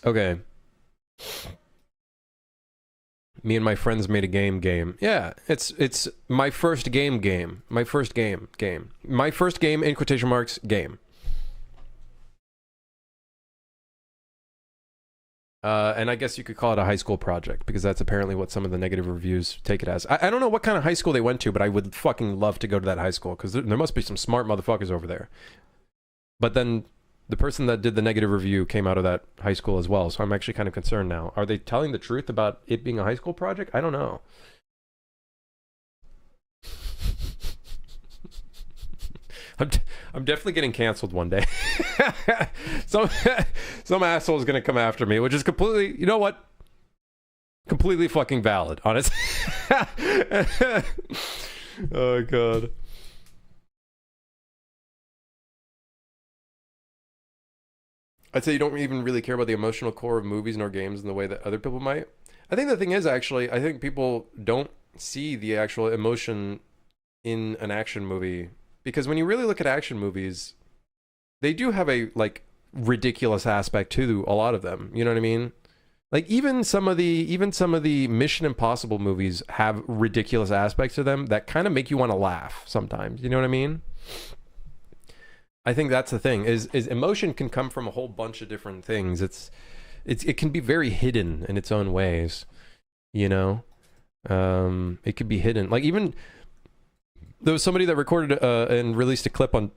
Okay. Me and my friends made a game. Yeah, it's my first game. My first game. My first game, in quotation marks, game. And I guess you could call it a high school project, because that's apparently what some of the negative reviews take it as. I don't know what kind of high school they went to, but I would fucking love to go to that high school, because there must be some smart motherfuckers over there. But then the person that did the negative review came out of that high school as well, so I'm actually kind of concerned now. Are they telling the truth about it being a high school project? I don't know. I'm definitely getting canceled one day. some asshole is gonna come after me, which is completely, you know what? Completely fucking valid, honestly. Oh god. I'd say you don't even really care about the emotional core of movies nor games in the way that other people might. I think the thing is, actually, I think people don't see the actual emotion in an action movie, because when you really look at action movies, they do have a like ridiculous aspect to a lot of them. You know what I mean? Like even some of the Mission Impossible movies have ridiculous aspects to them that kind of make you want to laugh sometimes. You know what I mean? I think that's the thing, is emotion can come from a whole bunch of different things. It can be very hidden in its own ways, you know? It could be hidden. Like even there was somebody that recorded and released a clip on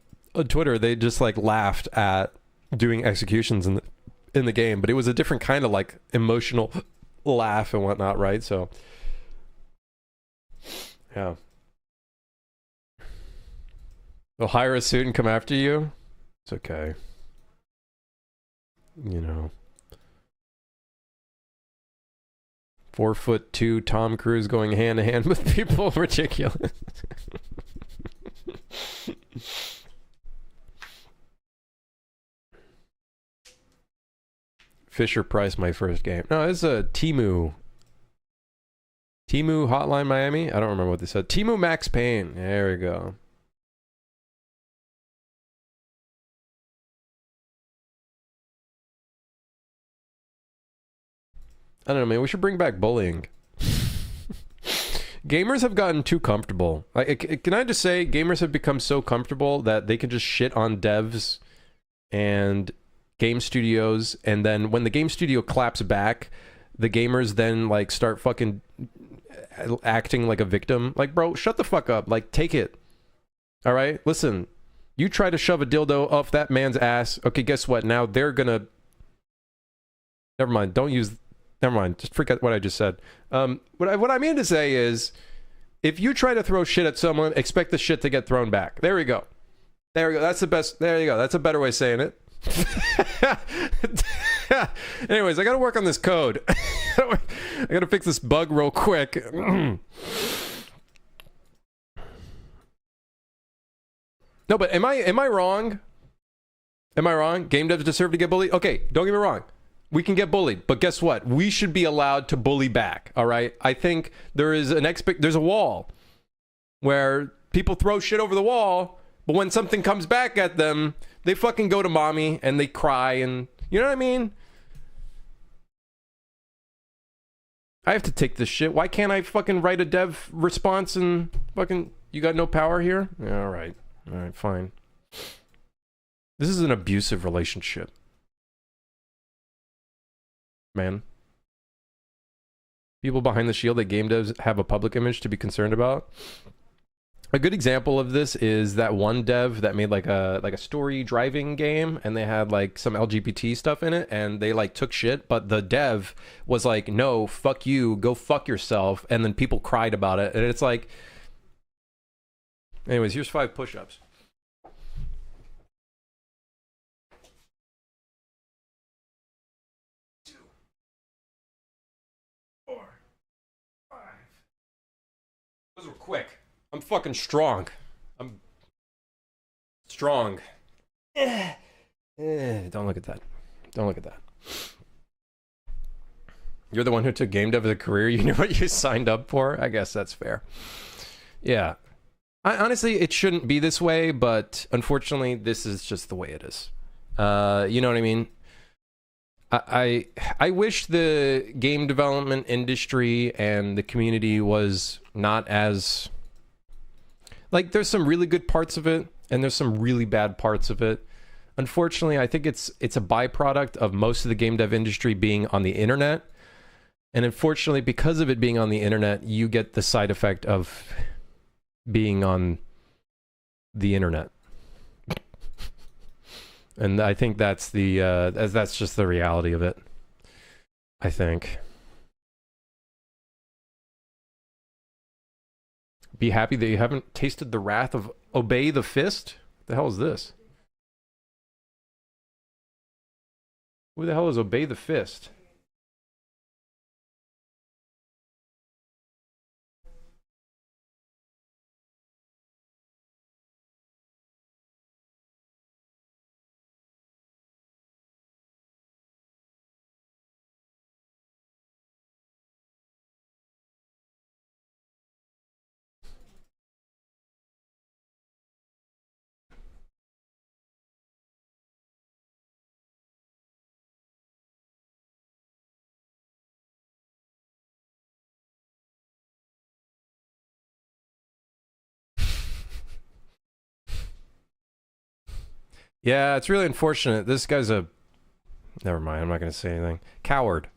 Twitter. They just like laughed at doing executions in the game, but it was a different kind of like emotional laugh and whatnot, right? So yeah. They'll hire a suit and come after you? It's okay. You know. 4'2" Tom Cruise going hand to hand with people. Ridiculous. Fisher Price, my first game. No, it's a Temu Hotline Miami? I don't remember what they said. Temu Max Payne. There we go. I don't know, man. We should bring back bullying. Gamers have gotten too comfortable. Like, can I just say, gamers have become so comfortable that they can just shit on devs and game studios, and then when the game studio claps back, the gamers then like start fucking acting like a victim. Like, bro, shut the fuck up. Like, take it. All right, listen. You try to shove a dildo off that man's ass. Okay, guess what? Now they're gonna. Never mind. Don't use. Never mind. Just forget what I just said. What I mean to say is, if you try to throw shit at someone, expect the shit to get thrown back. There we go. There we go. That's the best. There you go. That's a better way of saying it. Anyways, I gotta work on this code. I gotta fix this bug real quick. No, but am I wrong? Am I wrong? Game devs deserve to get bullied? Okay, don't get me wrong. We can get bullied, but guess what? We should be allowed to bully back, all right? I think there's a wall where people throw shit over the wall, but when something comes back at them, they fucking go to mommy and they cry, and you know what I mean? I have to take this shit. Why can't I fucking write a dev response and fucking, you got no power here? Yeah, all right, fine. This is an abusive relationship. Man. people behind the shield that game devs have a public image to be concerned about. A good example of this is that one dev that made like a story driving game, and they had like some LGBT stuff in it, and they like took shit, but the dev was like, no, fuck you, go fuck yourself, and then people cried about it, and it's like, anyways, here's 5 push-ups. Those were quick. I'm fucking strong. I'm strong. Don't look at that. Don't look at that. You're the one who took game dev as a career. You knew what you signed up for. I guess that's fair. Yeah. Honestly, it shouldn't be this way, but unfortunately, this is just the way it is. You know what I mean? I wish the game development industry and the community was not as, like, there's some really good parts of it and there's some really bad parts of it. Unfortunately, I think it's a byproduct of most of the game dev industry being on the internet. And unfortunately, because of it being on the internet, you get the side effect of being on the internet. And I think that's that's just the reality of it, I think. Be happy that you haven't tasted the wrath of Obey the Fist? What the hell is this? Who the hell is Obey the Fist? Yeah, it's really unfortunate. This guy's a... Never mind, I'm not going to say anything. Coward.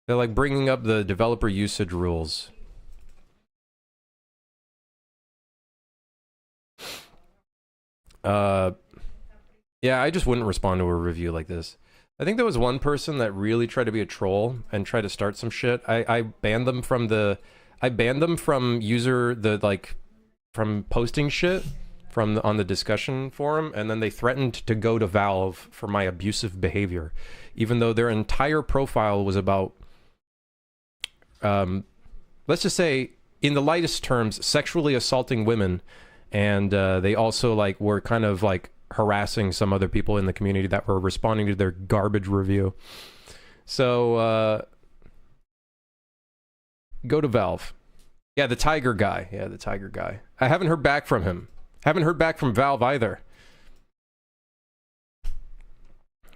They're like bringing up the developer usage rules. Yeah, I just wouldn't respond to a review like this. I think there was one person that really tried to be a troll and tried to start some shit. I banned them from the... I banned them from from posting shit on the discussion forum, and then they threatened to go to Valve for my abusive behavior, even though their entire profile was about, let's just say, in the lightest terms, sexually assaulting women, and they also like were kind of like harassing some other people in the community that were responding to their garbage review. So go to Valve. Yeah, the Tiger guy. Yeah, the Tiger guy. I haven't heard back from him. Haven't heard back from Valve either.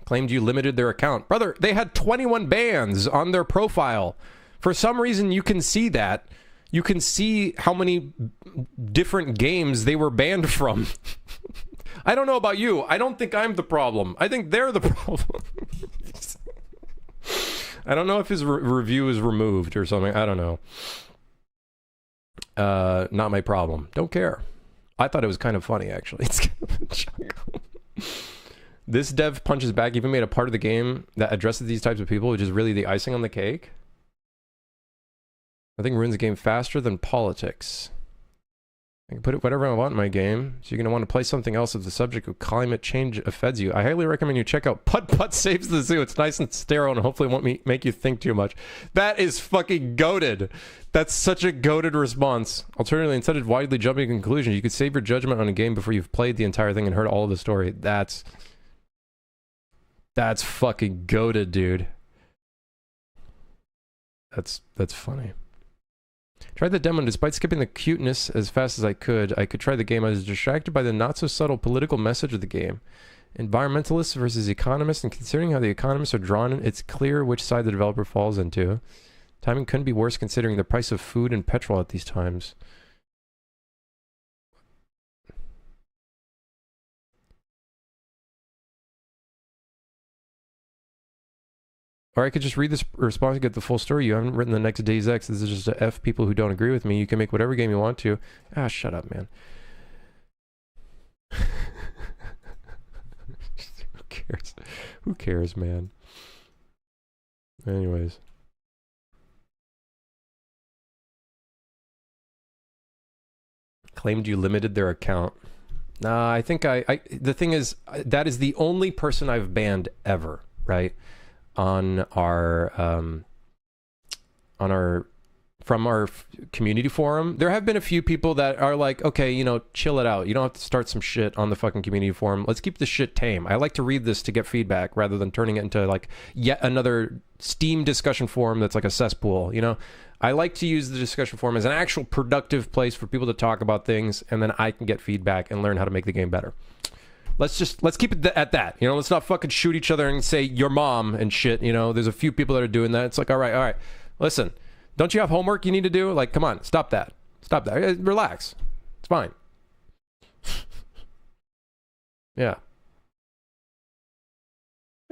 Claimed you limited their account. Brother, they had 21 bans on their profile. For some reason, you can see that. You can see how many different games they were banned from. I don't know about you. I don't think I'm the problem. I think they're the problem. I don't know if his review is removed or something. I don't know. Not my problem. Don't care. I thought it was kind of funny, actually. It's kind of a chuckle. This dev punches back even made a part of the game that addresses these types of people, which is really the icing on the cake. I think ruins the game faster than politics. I can put whatever I want in my game, so you're going to want to play something else if the subject of climate change offends you. I highly recommend you check out Putt Putt Saves the Zoo. It's nice and sterile and hopefully won't make you think too much. That is fucking goated. That's such a goated response. Alternatively, instead of widely jumping to conclusions, you could save your judgment on a game before you've played the entire thing and heard all of the story. That's fucking goated, dude. That's funny. Tried the demo, and despite skipping the cuteness as fast as I could try the game. I was distracted by the not-so-subtle political message of the game. Environmentalists versus economists, and considering how the economists are drawn, it's clear which side the developer falls into. Timing couldn't be worse considering the price of food and petrol at these times. Or I could just read this response and get the full story. You haven't written the next Days X. This is just a F people who don't agree with me. You can make whatever game you want to. Ah, shut up, man. Who cares? Who cares, man? Anyways. Claimed you limited their account. Nah, I think the thing is, that is the only person I've banned ever, right? On our from our community forum. There have been a few people that are like, okay, you know, chill it out. You don't have to start some shit on the fucking community forum. Let's keep this shit tame. I like to read this to get feedback rather than turning it into like yet another Steam discussion forum that's like a cesspool, you know? I like to use the discussion forum as an actual productive place for people to talk about things, and then I can get feedback and learn how to make the game better. Let's keep it at that. You know, let's not fucking shoot each other and say your mom and shit. You know, there's a few people that are doing that. It's like, all right. Listen, don't you have homework you need to do? Like, come on, stop that. Relax. It's fine. Yeah.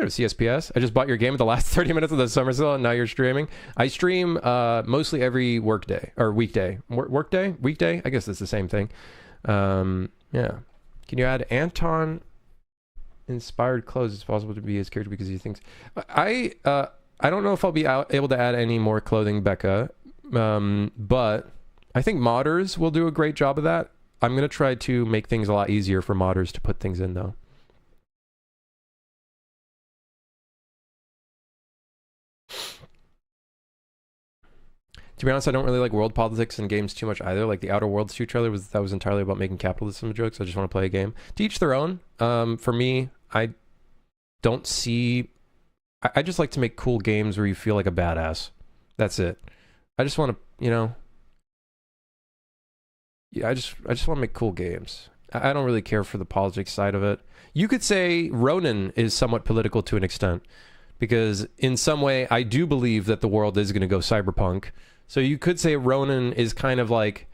CSPS. I just bought your game at the last 30 minutes of the summer sale, and now you're streaming. I stream mostly every workday or weekday. Workday? Weekday? I guess it's the same thing. Yeah. Can you add Anton inspired clothes? It's possible to be his character because he thinks. I don't know if I'll be able to add any more clothing, Becca. But I think modders will do a great job of that. I'm gonna try to make things a lot easier for modders to put things in, though. To be honest, I don't really like world politics in games too much either. Like the Outer Worlds 2 trailer was entirely about making capitalism jokes. I just want to play a game. To each their own. For me, I don't see. I just like to make cool games where you feel like a badass. That's it. I just want to, you know. Yeah, I just want to make cool games. I don't really care for the politics side of it. You could say Ronin is somewhat political to an extent, because in some way I do believe that the world is going to go cyberpunk. So you could say Ronin is kind of like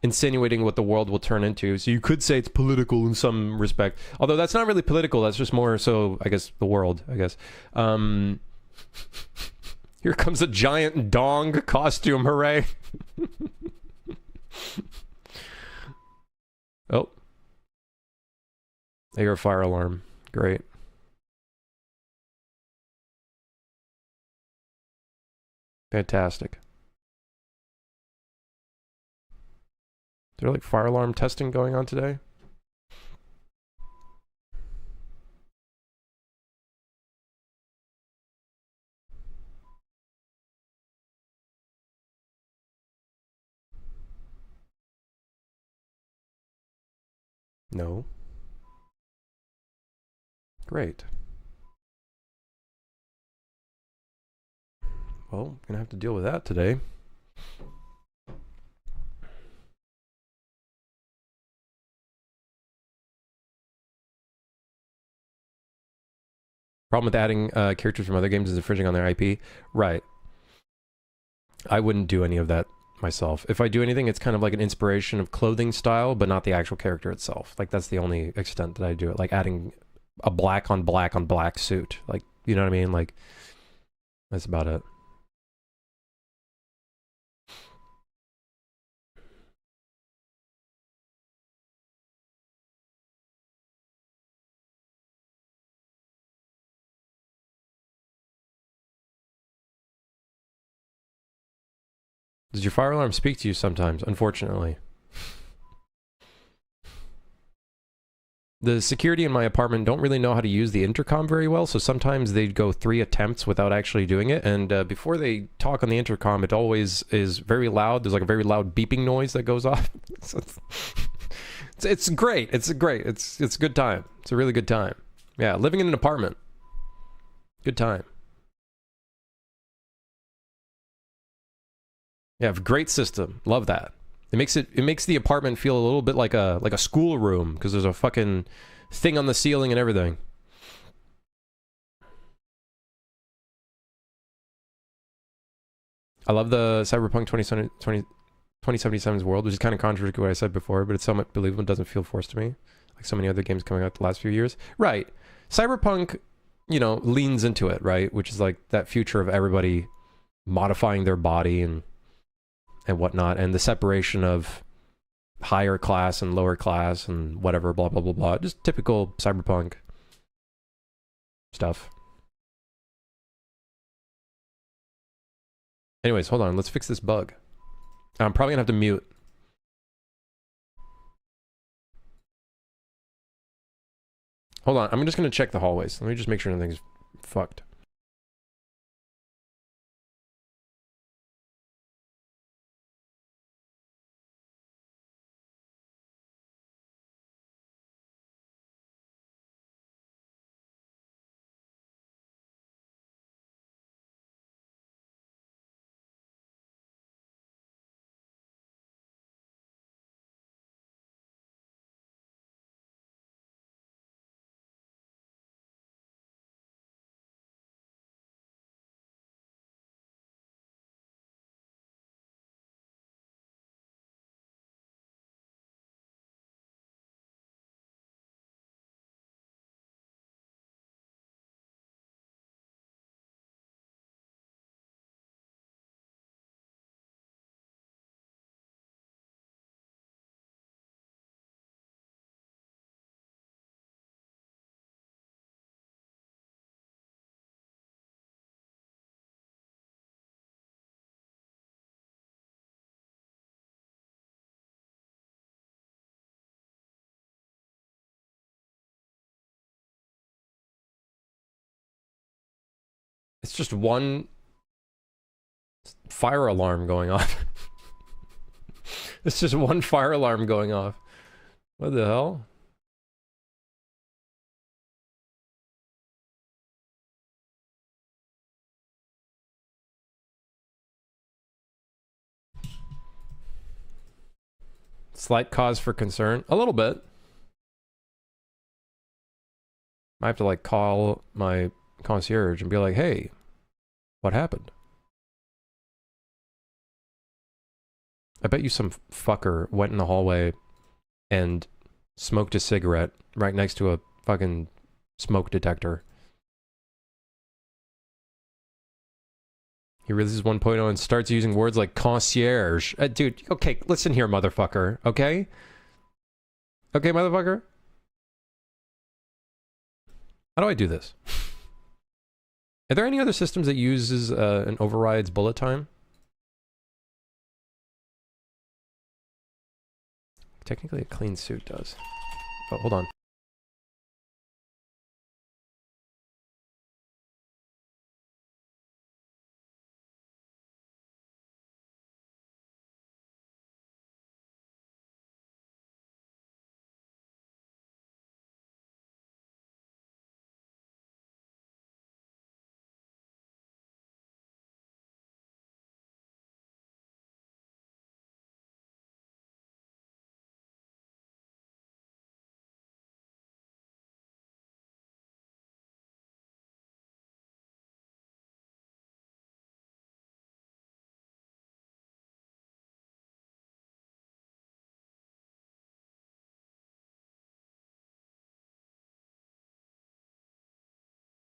insinuating what the world will turn into. So you could say it's political in some respect. Although that's not really political. That's just more so, I guess, the world, I guess. Here comes a giant dong costume. Hooray. Oh. I hear a fire alarm. Great. Fantastic. Is there like fire alarm testing going on today? No. Great. Well, I'm gonna have to deal with that today. Problem with adding characters from other games is infringing on their IP. Right. I wouldn't do any of that myself. If I do anything, it's kind of like an inspiration of clothing style, but not the actual character itself. Like, that's the only extent that I do it. Like adding a black on black suit. Like, you know what I mean? Like, that's about it. Does your fire alarm speak to you sometimes? Unfortunately. The security in my apartment don't really know how to use the intercom very well, so sometimes they go 3 attempts without actually doing it, and before they talk on the intercom, it always is very loud. There's like a very loud beeping noise that goes off. It's great. It's great. It's a good time. It's a really good time. Yeah, living in an apartment. Good time. Yeah, great system. Love that. It makes the apartment feel a little bit like a school room, because there's a fucking thing on the ceiling and everything. I love the Cyberpunk 2077's world, which is kind of contrary to what I said before, but it's somewhat believable. It doesn't feel forced to me, like so many other games coming out the last few years. Right. Cyberpunk you know, leans into it, right? Which is like that future of everybody modifying their body and whatnot, and the separation of higher class and lower class and whatever, blah blah blah blah. Just typical cyberpunk stuff. Anyways, hold on. Let's fix this bug. I'm probably gonna have to mute. Hold on. I'm just gonna check the hallways. Let me just make sure nothing's fucked. It's just one fire alarm going off. It's just one fire alarm going off. What the hell? Slight cause for concern. A little bit. I have to like call my concierge and be like, hey, what happened? I bet you some fucker went in the hallway and smoked a cigarette right next to a fucking smoke detector. He releases 1.0 and starts using words like concierge. Dude, okay, listen here, motherfucker, okay? Okay, motherfucker? How do I do this? Are there any other systems that uses and overrides bullet time? Technically, a clean suit does. Oh, hold on.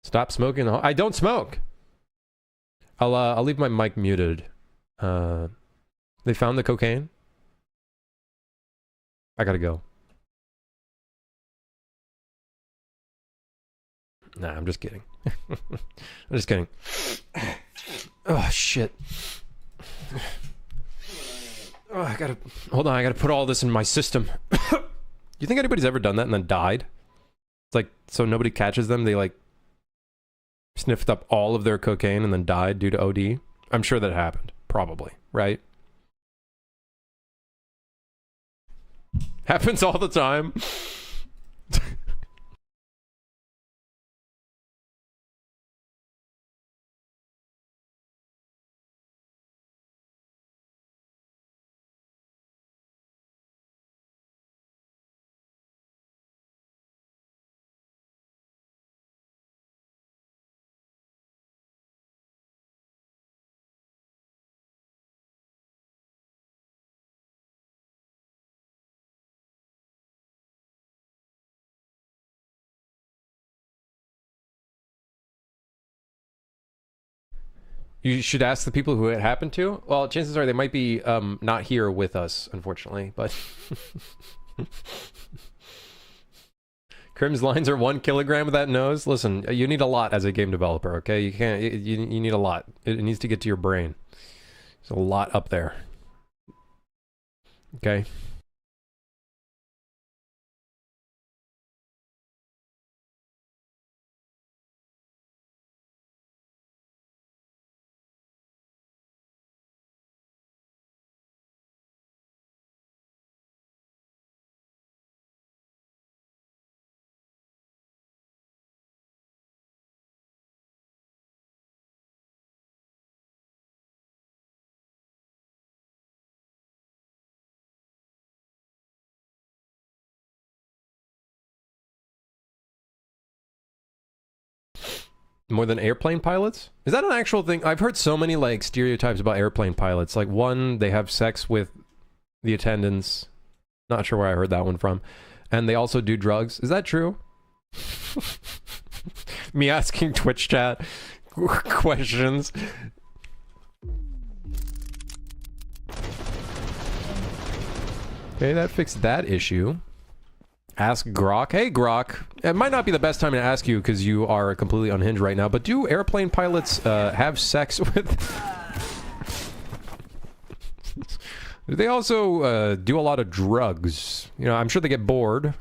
Stop smoking. I don't smoke. I'll leave my mic muted. They found the cocaine. I gotta go. Nah, I'm just kidding. I'm just kidding. Oh shit. Oh, I gotta hold on. I gotta put all this in my system. You think anybody's ever done that and then died? It's like so nobody catches them. They like sniffed up all of their cocaine and then died due to OD. I'm sure that happened. Probably, right? Happens all the time. You should ask the people who it happened to. Well, chances are they might be not here with us, unfortunately, but... Crim's lines are 1 kilogram of that nose. Listen, you need a lot as a game developer, okay? You can't... You need a lot. It needs to get to your brain. There's a lot up there. Okay? More than airplane pilots? Is that an actual thing? I've heard so many like stereotypes about airplane pilots. Like one, they have sex with the attendants. Not sure where I heard that one from. And they also do drugs. Is that true? Me asking Twitch chat questions. Okay, that fixed that issue. Ask Grok. Hey, Grok. It might not be the best time to ask you because you are completely unhinged right now, but do airplane pilots have sex with... Do they also do a lot of drugs? You know, I'm sure they get bored.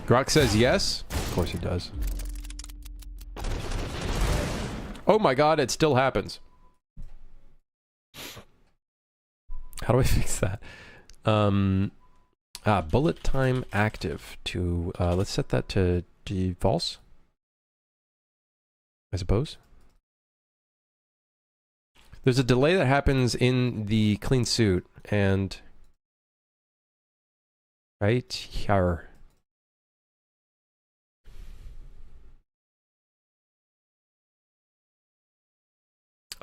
Grok says yes. Of course he does. Oh my god, it still happens. How do I fix that? Bullet time active to, let's set that to false. I suppose. There's a delay that happens in the clean suit, and... Right here.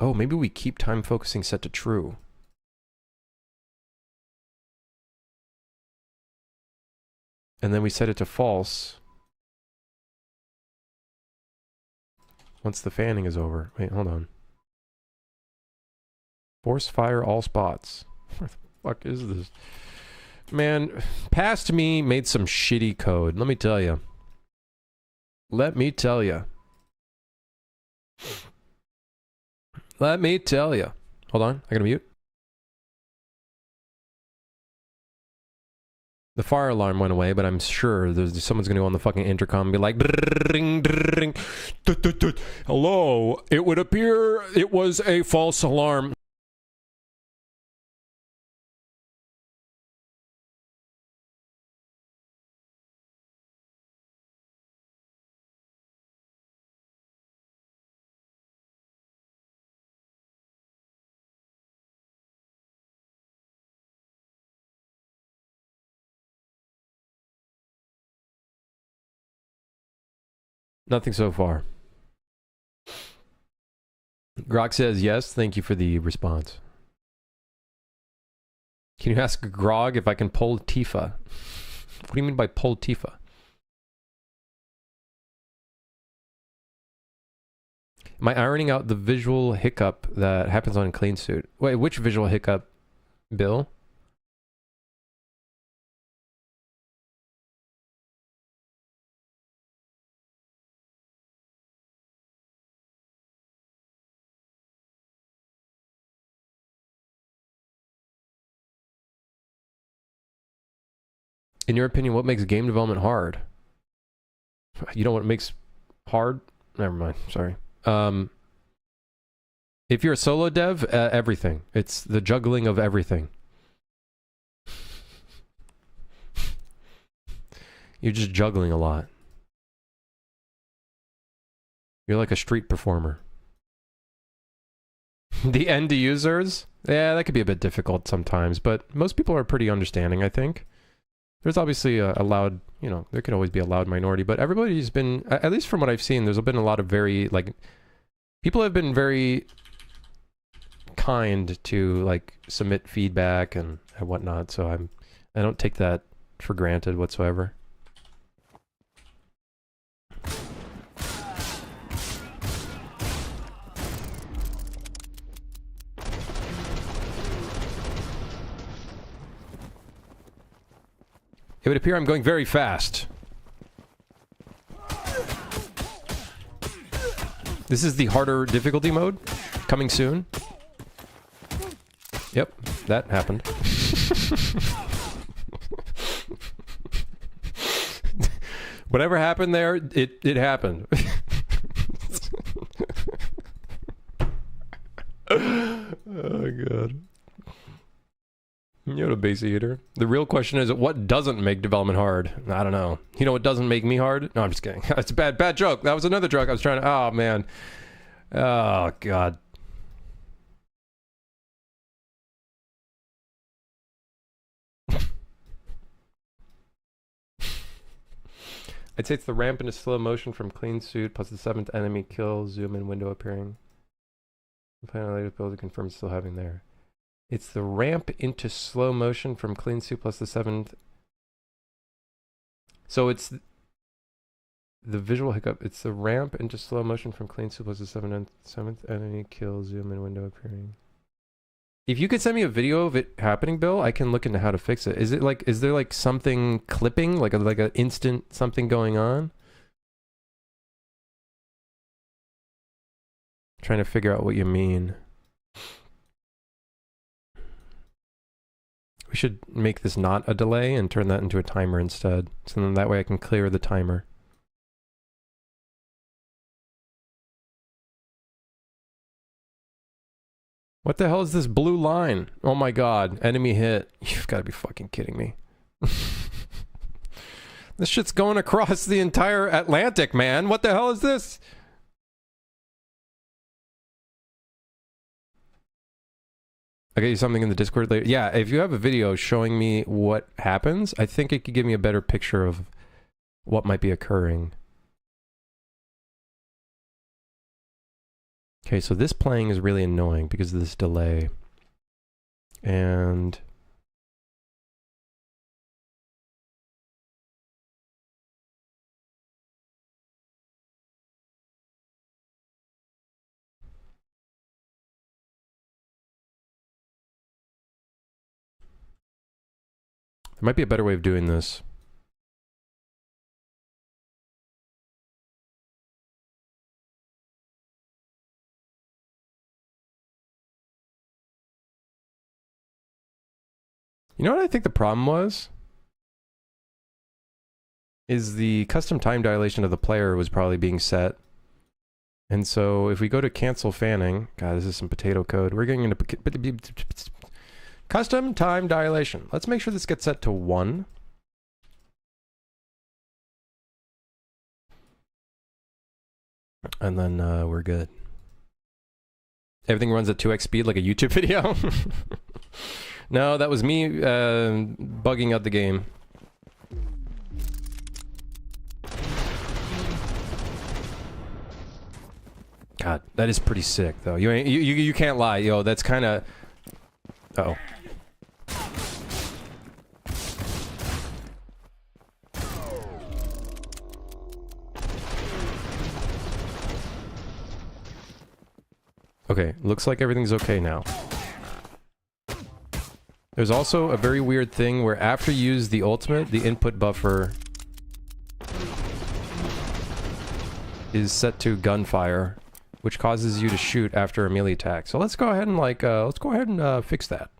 Oh, maybe we keep time focusing set to true. And then we set it to false. Once the fanning is over. Wait, hold on. Force fire all spots. What the fuck is this? Man, Past Me made some shitty code. Let me tell you. Let me tell you. Let me tell you. Hold on, I gotta mute. The fire alarm went away, but I'm sure someone's gonna go on the fucking intercom and be like, dring, dring, hello, it would appear it was a false alarm. Nothing so far. Grok says yes, thank you for the response. Can you ask Grog if I can pull Tifa? What do you mean by pull Tifa? Am I ironing out the visual hiccup that happens on Clean Suit? Wait, which visual hiccup, Bill? In your opinion, what makes game development hard? You know what makes hard? Never mind, sorry. If you're a solo dev, everything. It's the juggling of everything. You're just juggling a lot. You're like a street performer. The end users? Yeah, that could be a bit difficult sometimes, but most people are pretty understanding, I think. There's obviously a loud, you know, there could always be a loud minority, but everybody's been, at least from what I've seen, there's been a lot of very, like, people have been very kind to, like, submit feedback and whatnot, so I don't take that for granted whatsoever. It would appear I'm going very fast. This is the harder difficulty mode. Coming soon. Yep, that happened. Whatever happened there, it happened. Oh, God. You're a base eater. The real question is, what doesn't make development hard? I don't know. You know what doesn't make me hard? No, I'm just kidding. That's a bad joke. That was another joke I was trying to... Oh, man. Oh, God. I'd say it's the ramp into slow motion from clean suit plus the 7th enemy kill, zoom in window appearing. The plan on latest build to confirm still having there. It's the ramp into slow motion from clean suit plus the 7th. So it's the visual hiccup. It's the ramp into slow motion from clean suit plus the 7th enemy kill, zoom in window appearing. If you could send me a video of it happening, Bill, I can look into how to fix it. Is it like, is there like something clipping, like a instant something going on? Trying to figure out what you mean. We should make this not a delay and turn that into a timer instead. So then that way I can clear the timer. What the hell is this blue line? Oh my God, enemy hit. You've got to be fucking kidding me. This shit's going across the entire Atlantic, man. What the hell is this? I'll get you something in the Discord later. Yeah, if you have a video showing me what happens, I think it could give me a better picture of what might be occurring. Okay, so this playing is really annoying because of this delay. And... there might be a better way of doing this. You know what I think the problem was? Is the custom time dilation of the player was probably being set. And so if we go to cancel fanning, God, this is some potato code. We're getting into custom time dilation. Let's make sure this gets set to 1. And then we're good. Everything runs at 2x speed like a YouTube video. No, that was me bugging out the game. God, that is pretty sick, though. You can't lie, yo. That's kind of. Uh-oh. Okay, looks like everything's okay now. There's also a very weird thing where after you use the ultimate, the input buffer is set to gunfire, which causes you to shoot after a melee attack. So let's go ahead and fix that.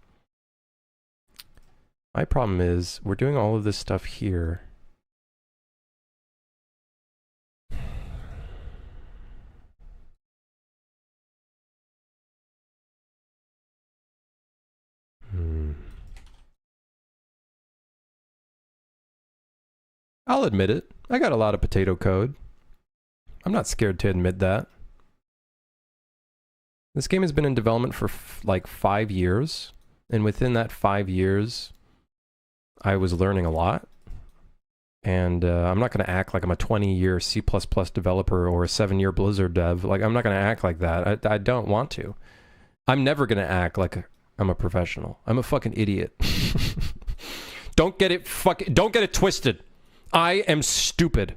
My problem is we're doing all of this stuff here. I'll admit it. I got a lot of potato code. I'm not scared to admit that. This game has been in development for like 5 years. And within that 5 years, I was learning a lot. And I'm not going to act like I'm a 20-year C++ developer or a 7-year Blizzard dev. Like, I'm not going to act like that. I don't want to. I'm never going to act like I'm a professional. I'm a fucking idiot. Don't get it twisted. I am stupid.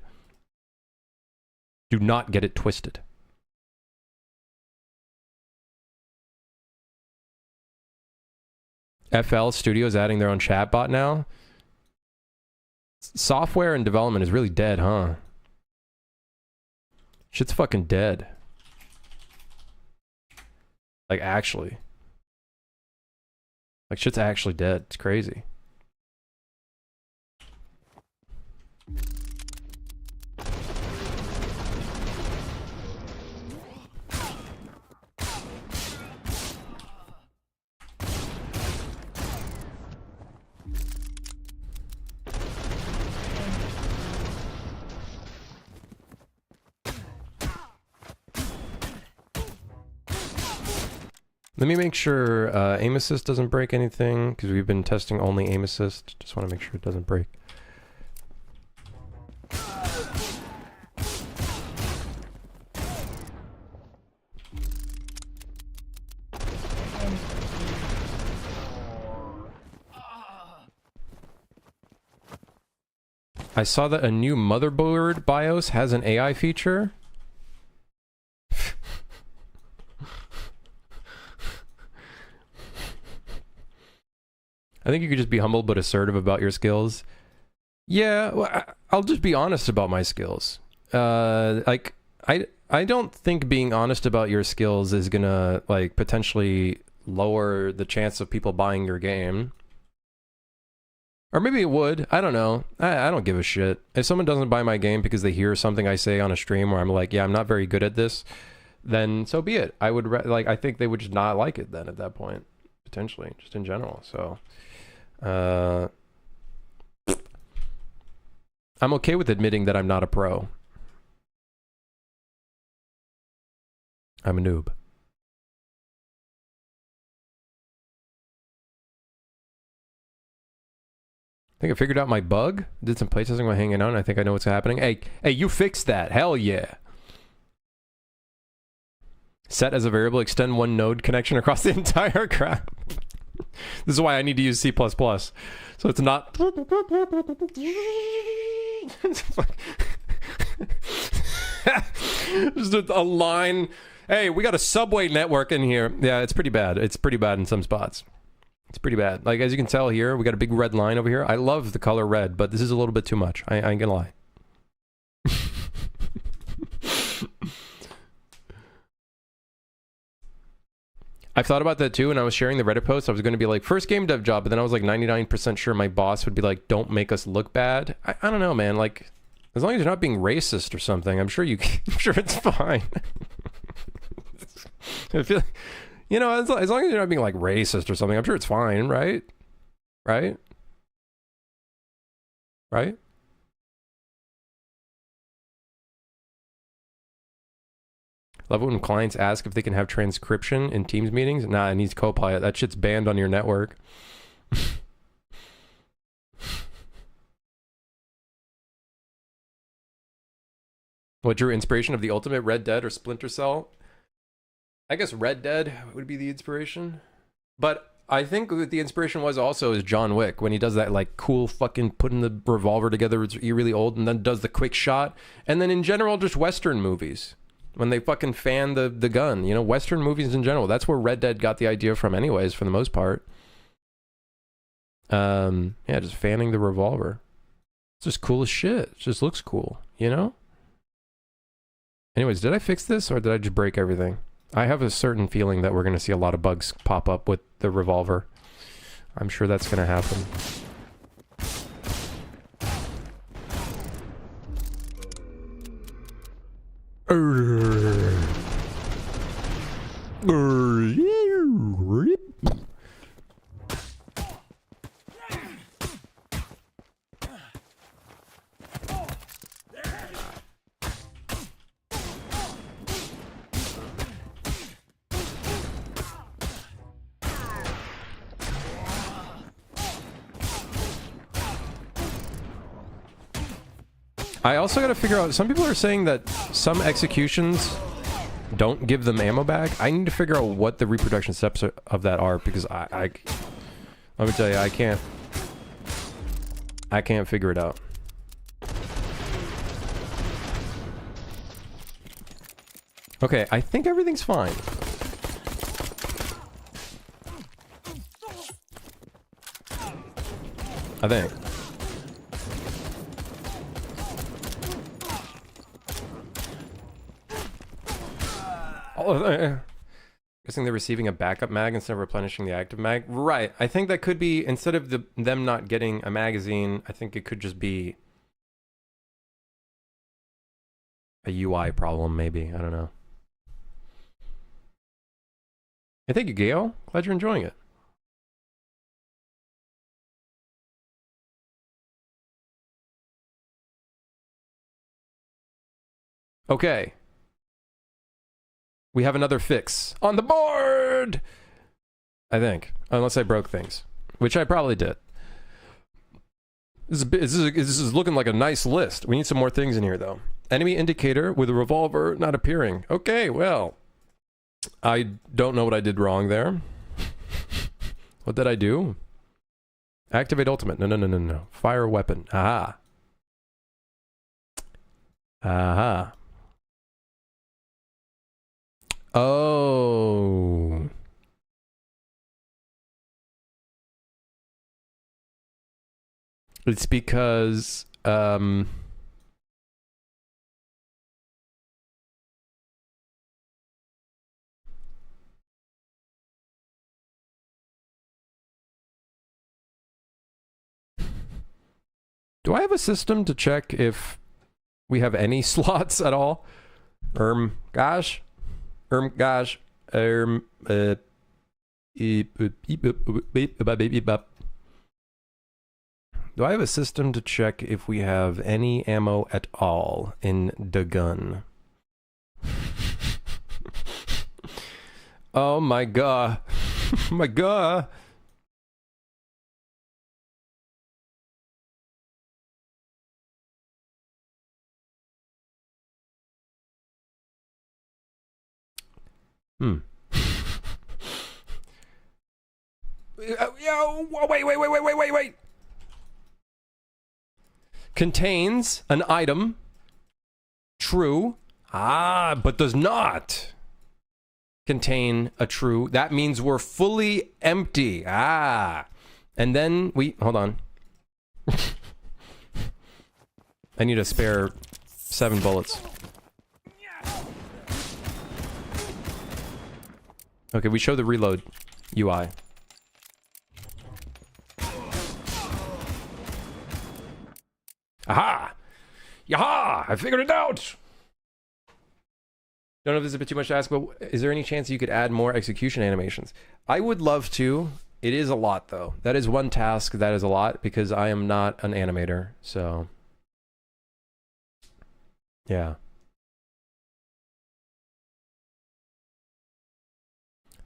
Do not get it twisted. FL Studios adding their own chatbot now. Software and development is really dead, huh? Shit's fucking dead. Like, actually. Like, shit's actually dead. It's crazy. Let me make sure aim assist doesn't break anything, because we've been testing only aim assist. Just want to make sure it doesn't break. I saw that a new motherboard BIOS has an AI feature. I think you could just be humble but assertive about your skills. Yeah, well, I'll just be honest about my skills. Like, I don't think being honest about your skills is gonna, like, potentially lower the chance of people buying your game. Or maybe it would. I don't know. I don't give a shit. If someone doesn't buy my game because they hear something I say on a stream where I'm like, yeah, I'm not very good at this, then so be it. I would, like, I think they would just not like it then at that point. Potentially, just in general. So... I'm okay with admitting that I'm not a pro. I'm a noob. I think I figured out my bug. Did some playtesting while hanging out, and I think I know what's happening. Hey, you fixed that. Hell yeah. Set as a variable, extend one node connection across the entire graph. This is why I need to use C++. So it's not... Just a line. Hey, we got a subway network in here. Yeah, it's pretty bad. It's pretty bad in some spots. It's pretty bad. Like, as you can tell here, we got a big red line over here. I love the color red, but this is a little bit too much. I ain't gonna lie. I've thought about that too, and I was sharing the Reddit post. I was going to be like, first game dev job, but then I was like 99% sure my boss would be like, don't make us look bad. I don't know, man. Like, as long as you're not being racist or something, I'm sure I'm sure it's fine. I feel, you know, as long as you're not being like racist or something, I'm sure it's fine, right? Right? Right? Love it when clients ask if they can have transcription in Teams meetings. Nah, it needs Copilot. That shit's banned on your network. What drew inspiration of the ultimate, Red Dead or Splinter Cell? I guess Red Dead would be the inspiration. But I think what the inspiration was also is John Wick, when he does that like cool fucking putting the revolver together, it's really old, and then does the quick shot. And then in general, just Western movies. When they fucking fan the gun, you know, Western movies in general. That's where Red Dead got the idea from anyways, for the most part. Yeah, just fanning the revolver. It's just cool as shit. It just looks cool, you know? Anyways, did I fix this or did I just break everything? I have a certain feeling that we're going to see a lot of bugs pop up with the revolver. I'm sure that's going to happen. I also got to figure out, some people are saying that some executions don't give them ammo back. I need to figure out what the reproduction steps of that are, because I let me tell you, I can't figure it out. Okay, I think everything's fine. I think. Oh, guessing they're receiving a backup mag instead of replenishing the active mag. Right. I think that could be, instead of them not getting a magazine, I think it could just be a UI problem, maybe. I don't know. Hey, thank you, Gail. Glad you're enjoying it. Okay. We have another fix on the board! I think. Unless I broke things. Which I probably did. This is looking like a nice list. We need some more things in here, though. Enemy indicator with a revolver not appearing. Okay, well. I don't know what I did wrong there. What did I do? Activate ultimate. No. Fire weapon. Aha. Aha. Oh. It's because, do I have a system to check if we have any slots at all? Gosh. Gosh. Do I have a system to check if we have any ammo at all in the gun? Oh my god. My god. Wait. Contains an item. True. But does not contain a true. That means we're fully empty. And then hold on. I need a spare 7 bullets. Okay, we show the reload UI. Aha! Yaha! I figured it out! Don't know if this is a bit too much to ask, but is there any chance you could add more execution animations? I would love to. It is a lot, though. That is one task that is a lot, because I am not an animator, so... yeah.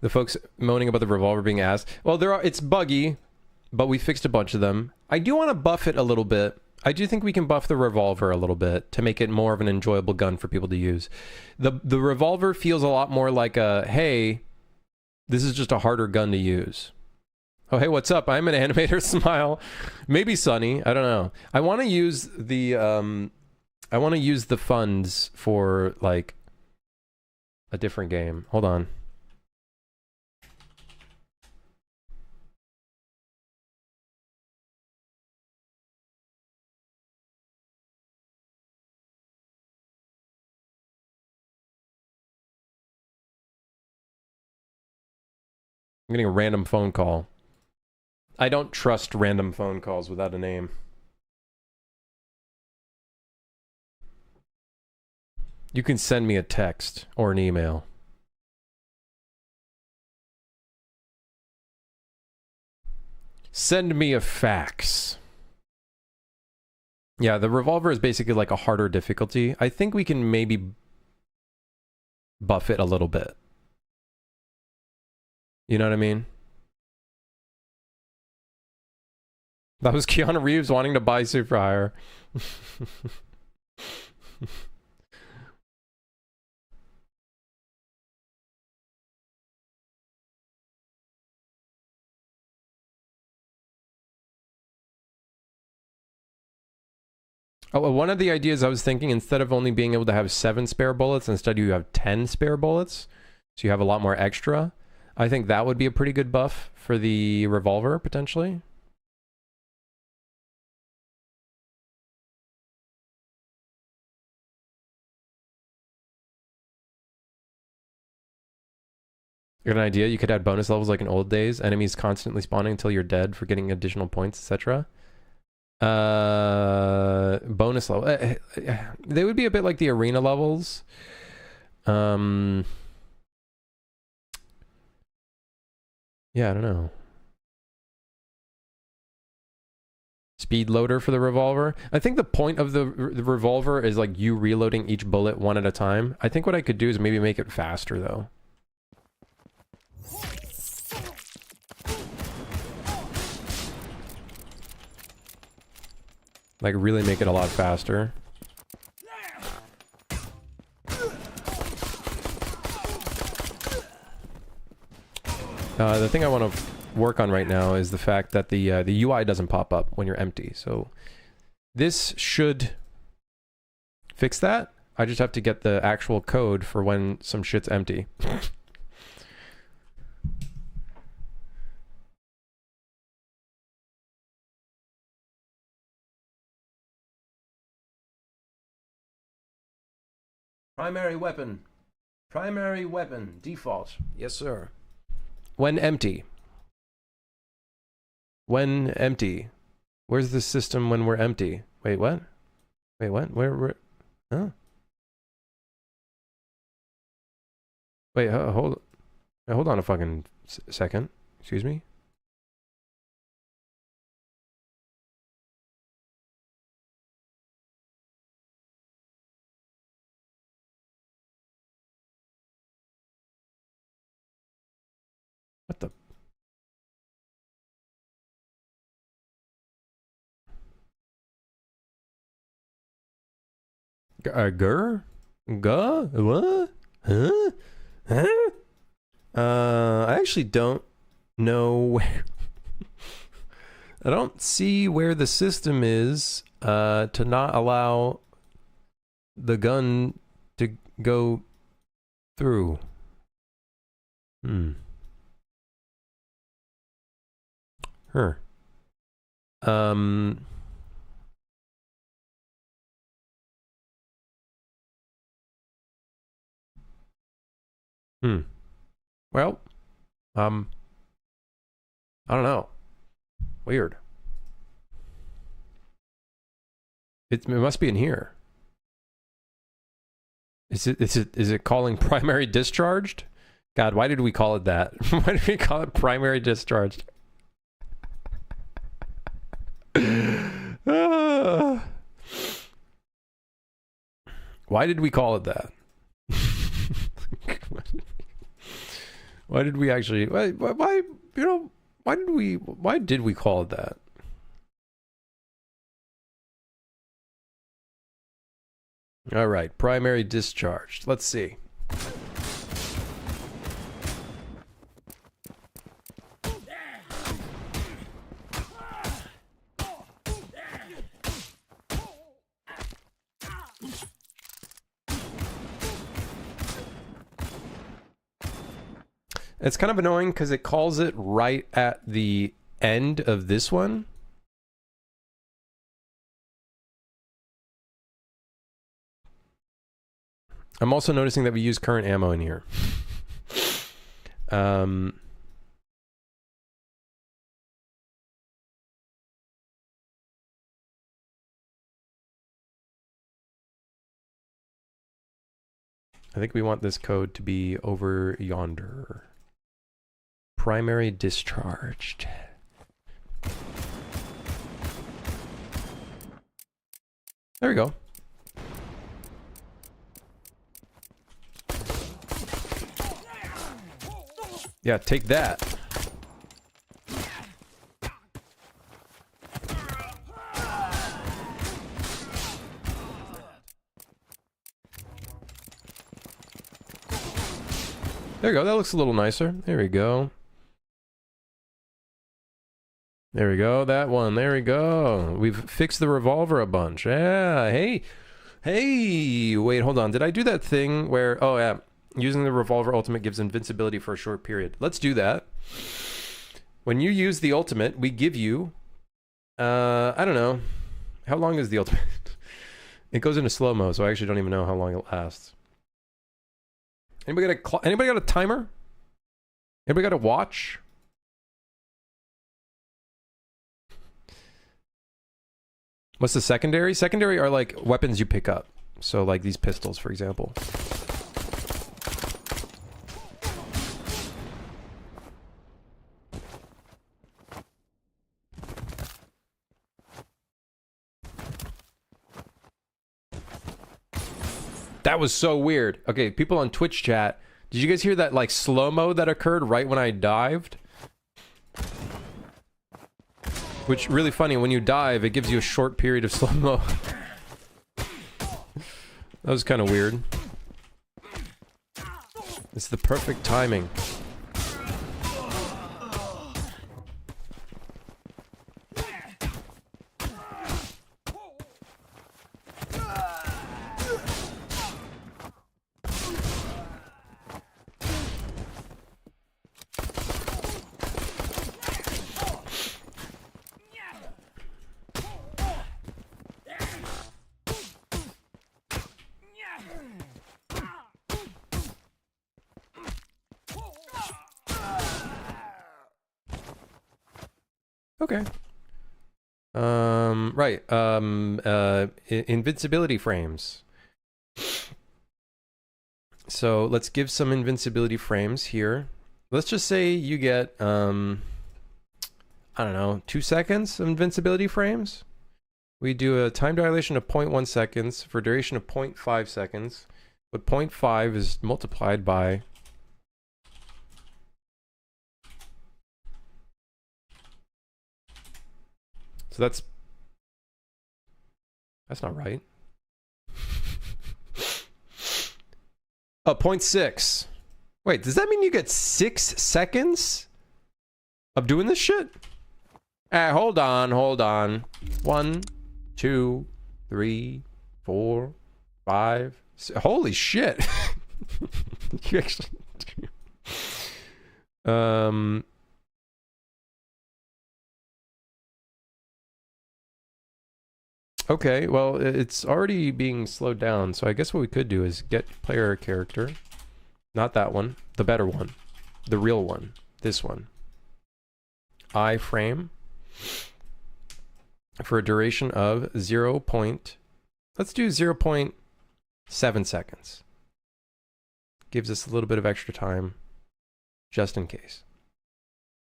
The folks moaning about the revolver being asked. Well, it's buggy, but we fixed a bunch of them. I do want to buff it a little bit. I do think we can buff the revolver a little bit to make it more of an enjoyable gun for people to use. The revolver feels a lot more like a, hey, this is just a harder gun to use. Oh, hey, what's up? I'm an animator. Smile. Maybe Sunny. I don't know. I want to use the funds for like a different game. Hold on. I'm getting a random phone call. I don't trust random phone calls without a name. You can send me a text or an email. Send me a fax. Yeah, the revolver is basically like a harder difficulty. I think we can maybe buff it a little bit. You know what I mean? That was Keanu Reeves wanting to buy Super Hire. Oh, one of the ideas I was thinking, instead of only being able to have 7 spare bullets, instead you have 10 spare bullets, so you have a lot more extra. I think that would be a pretty good buff for the revolver, potentially. Got an idea? You could add bonus levels like in old days. Enemies constantly spawning until you're dead for getting additional points, etc. Bonus level. They would be a bit like the arena levels. Yeah, I don't know. Speed loader for the revolver. I think the point of the revolver is like you reloading each bullet one at a time. I think what I could do is maybe make it faster though. Like really make it a lot faster. The thing I want to work on right now is the fact that the UI doesn't pop up when you're empty. So this should fix that. I just have to get the actual code for when some shit's empty. Primary weapon. Primary weapon. Default. Yes, sir. When empty. When empty. Where's the system when we're empty? Wait, what? Wait, what? Where? Huh? Wait, hold on a fucking second. Excuse me? What the? Gur? Guh? What? Huh? Huh? I actually don't know where... I don't see where the system is to not allow the gun to go through. Huh. Well, I don't know. Weird. It must be in here. Is it calling primary discharged? God, why did we call it that? Why did we call it primary discharged? Why did we call it that? Why did we actually? Why? You know? Why did we call it that? All right, primary discharged. Let's see. It's kind of annoying because it calls it right at the end of this one. I'm also noticing that we use current ammo in here. I think we want this code to be over yonder. Primary discharged. There we go. Yeah, take that. There we go. That looks a little nicer. There we go. There we go. That one. There we go. We've fixed the revolver a bunch. Yeah. Hey. Hey. Wait, hold on. Did I do that thing where... Oh, yeah. Using the revolver ultimate gives invincibility for a short period. Let's do that. When you use the ultimate, we give you... I don't know. How long is the ultimate? It goes into slow-mo, so I actually don't even know how long it lasts. Anybody got a timer? Anybody got a watch? What's the secondary? Secondary are like weapons you pick up. So like these pistols, for example. That was so weird. Okay, people on Twitch chat, did you guys hear that like slow-mo that occurred right when I dived? Which, really funny, when you dive, it gives you a short period of slow-mo. That was kind of weird. It's the perfect timing. Okay. Right. Invincibility frames. So let's give some invincibility frames here. Let's just say you get, I don't know, 2 seconds of invincibility frames. We do a time dilation of 0.1 seconds for a duration of 0.5 seconds. But 0.5 is multiplied by... So that's not right. 0.6. Wait, does that mean you get 6 seconds of doing this shit? Hold on. 1, 2, 3, 4, 5. Holy shit. You actually do. Okay, well, it's already being slowed down, so I guess what we could do is get player character. Not that one. The better one. The real one. This one. iframe. For a duration of 0. Let's do 0.7 seconds. Gives us a little bit of extra time, just in case.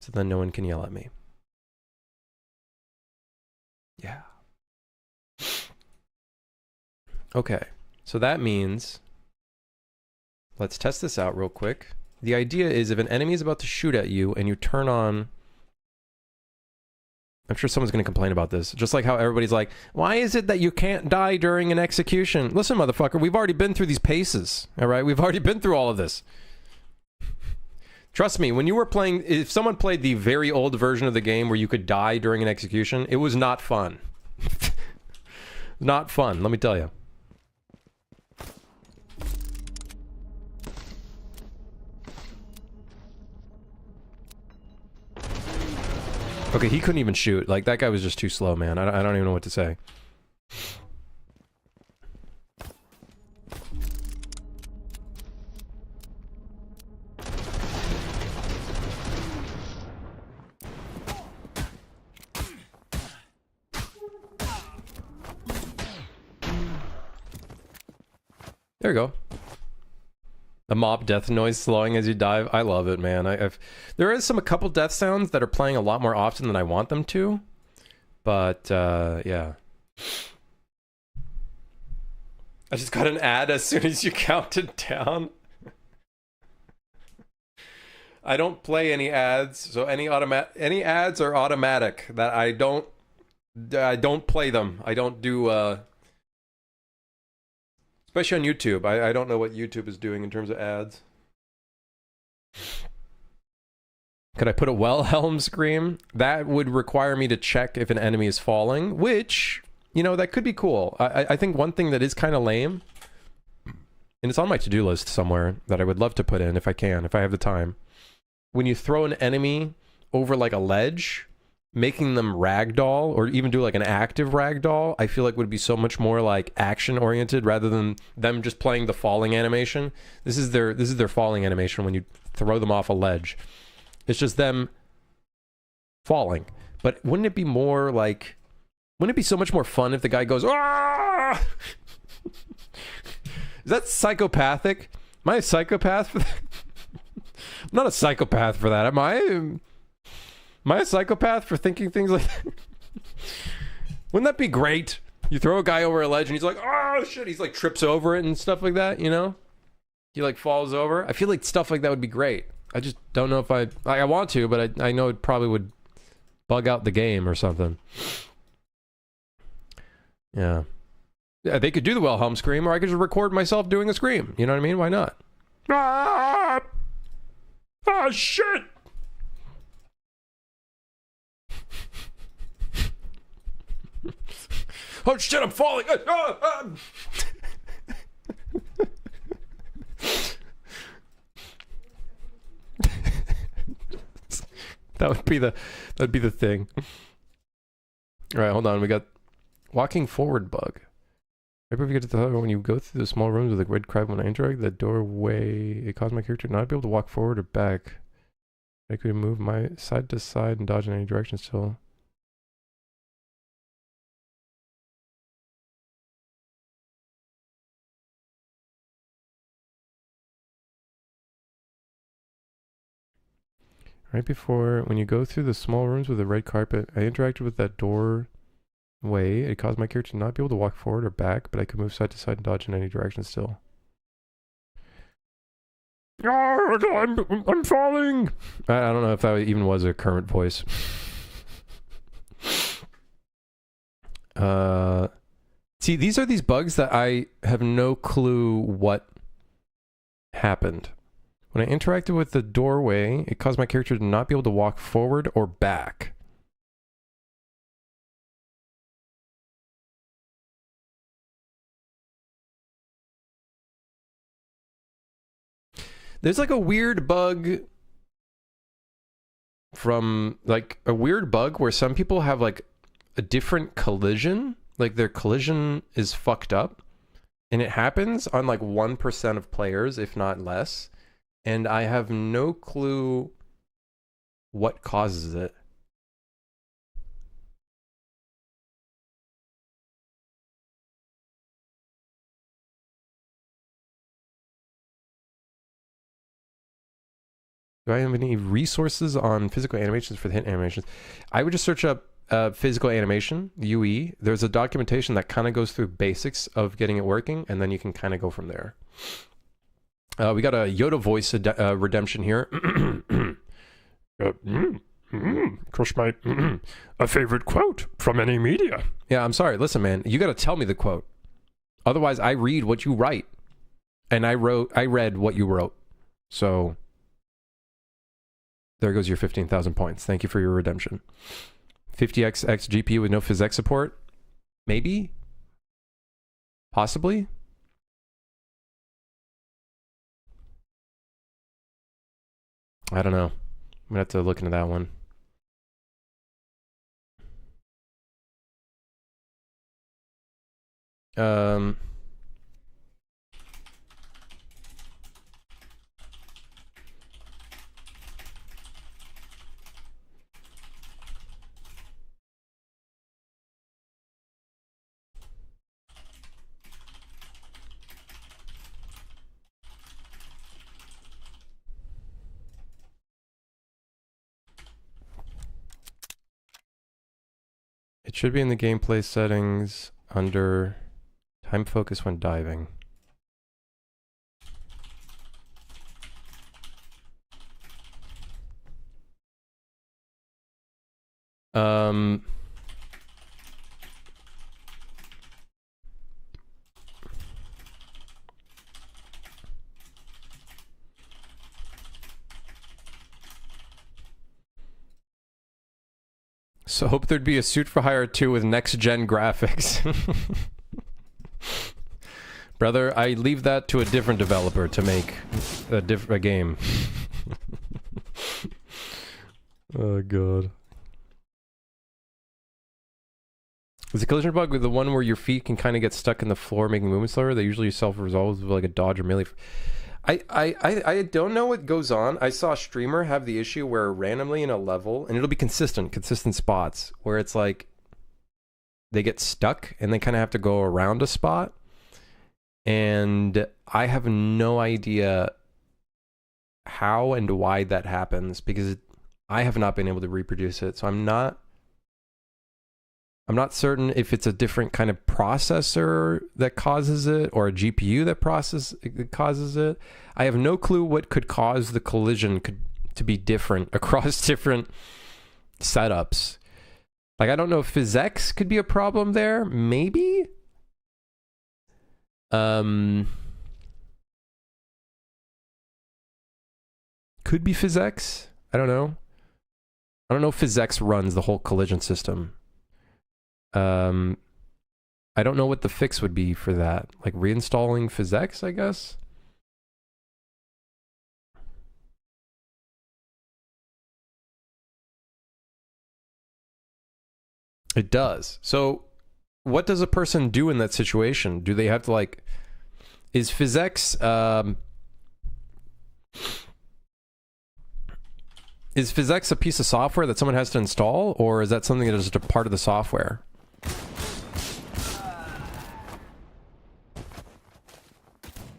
So then no one can yell at me. Yeah. Okay, so that means, let's test this out real quick. The idea is if an enemy is about to shoot at you and you turn on, I'm sure someone's going to complain about this, just like how everybody's like, why is it that you can't die during an execution? Listen, motherfucker, we've already been through these paces, all right? We've already been through all of this. Trust me, when you were playing, if someone played the very old version of the game where you could die during an execution, it was not fun. Not fun, let me tell you. Okay, he couldn't even shoot. Like, that guy was just too slow, man. I don't even know what to say. There you go. The mob death noise slowing as you dive. I love it, man. There is a couple death sounds that are playing a lot more often than I want them to. But, yeah. I just got an ad as soon as you counted down. I don't play any ads, so any ads are automatic. That I don't play them. I don't do, especially on YouTube. I don't know what YouTube is doing in terms of ads. Could I put a Wilhelm scream? That would require me to check if an enemy is falling, which, you know, that could be cool. I think one thing that is kind of lame, and it's on my to-do list somewhere that I would love to put in if I can, if I have the time. When you throw an enemy over like a ledge, making them ragdoll or even do like an active ragdoll, I feel like would be so much more like action oriented rather than them just playing the falling animation. This is their falling animation when you throw them off a ledge. It's just them falling. But wouldn't it be more like, wouldn't it be so much more fun if the guy goes, ah! Is that psychopathic? Am I a psychopath for that? I'm not a psychopath for that. Am I a psychopath for thinking things like that? Wouldn't that be great? You throw a guy over a ledge and he's like, oh shit, he's like trips over it and stuff like that, you know? He like falls over. I feel like stuff like that would be great. I just don't know if I want to, but I know it probably would bug out the game or something. Yeah. Yeah, they could do the Wilhelm scream, or I could just record myself doing a scream. You know what I mean? Why not? Ah! Oh, shit! Oh, shit, I'm falling! That'd be the thing. All right, hold on. We got walking forward bug. Maybe we get to the when you go through the small rooms with a red crab when I interact, the doorway, it caused my character not to be able to walk forward or back. I could move my side to side and dodge in any direction still. Right before, when you go through the small rooms with the red carpet, I interacted with that doorway. It caused my character not be able to walk forward or back, but I could move side to side and dodge in any direction still. I'm falling! I don't know if that even was a current voice. See, these are these bugs that I have no clue what happened. When I interacted with the doorway, it caused my character to not be able to walk forward or back. There's like a weird bug from, like, a weird bug where some people have, like, a different collision. Like, their collision is fucked up. And it happens on, like, 1% of players, if not less. And I have no clue what causes it. Do I have any resources on physical animations for the hint animations? I would just search up physical animation, UE. There's a documentation that kind of goes through basics of getting it working, and then you can kind of go from there. We got a Yoda voice redemption here. Crush my a favorite quote from any media. Yeah, I'm sorry. Listen, man, you got to tell me the quote. Otherwise, I read what you write, and I read what you wrote. So there goes your 15,000 points. Thank you for your redemption. 50x GPU with no PhysX support? Maybe? Possibly? I don't know. I'm gonna have to look into that one. It should be in the gameplay settings under time focus when diving. So hope there'd be a Suit for Hire 2 with next-gen graphics. Brother, I leave that to a different developer to make a game. Oh god. Is the collision bug the one where your feet can kind of get stuck in the floor, making movement slower? They usually self-resolve with like a dodge or melee. I don't know what goes on. I saw a streamer have the issue where randomly in a level, and it'll be consistent spots, where it's like they get stuck and they kind of have to go around a spot. And I have no idea how and why that happens, because I have not been able to reproduce it. So I'm not certain if it's a different kind of processor that causes it or a GPU that causes it. I have no clue what could cause the collision to be different across different setups. Like, I don't know if PhysX could be a problem there. Maybe? Could be PhysX. I don't know. I don't know if PhysX runs the whole collision system. I don't know what the fix would be for that. Like reinstalling PhysX, I guess? It does. So what does a person do in that situation? Do they have to like... Is PhysX... Is PhysX a piece of software that someone has to install? Or is that something that is just a part of the software?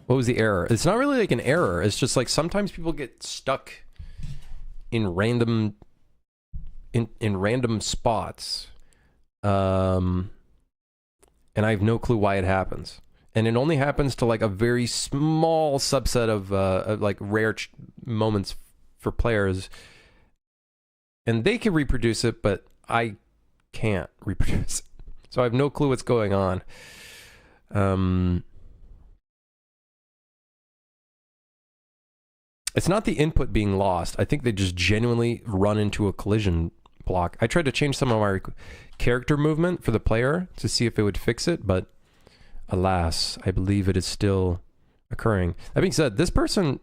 What was the error? It's not really like an error. It's just like sometimes people get stuck in random spots. And I have no clue why it happens. And it only happens to like a very small subset of like rare moments for players. And they can reproduce it, but I can't reproduce it. So I have no clue what's going on. It's not the input being lost. I think they just genuinely run into a collision block. I tried to change some of my character movement for the player to see if it would fix it, but alas, I believe it is still occurring. That being said, this person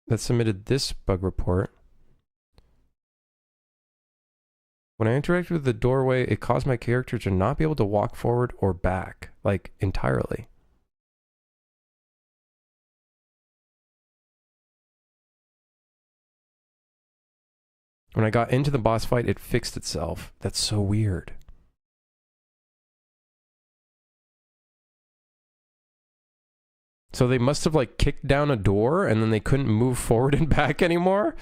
that submitted this bug report, when I interacted with the doorway, it caused my character to not be able to walk forward or back, like entirely. When I got into the boss fight, it fixed itself. That's so weird. So they must have like kicked down a door and then they couldn't move forward and back anymore?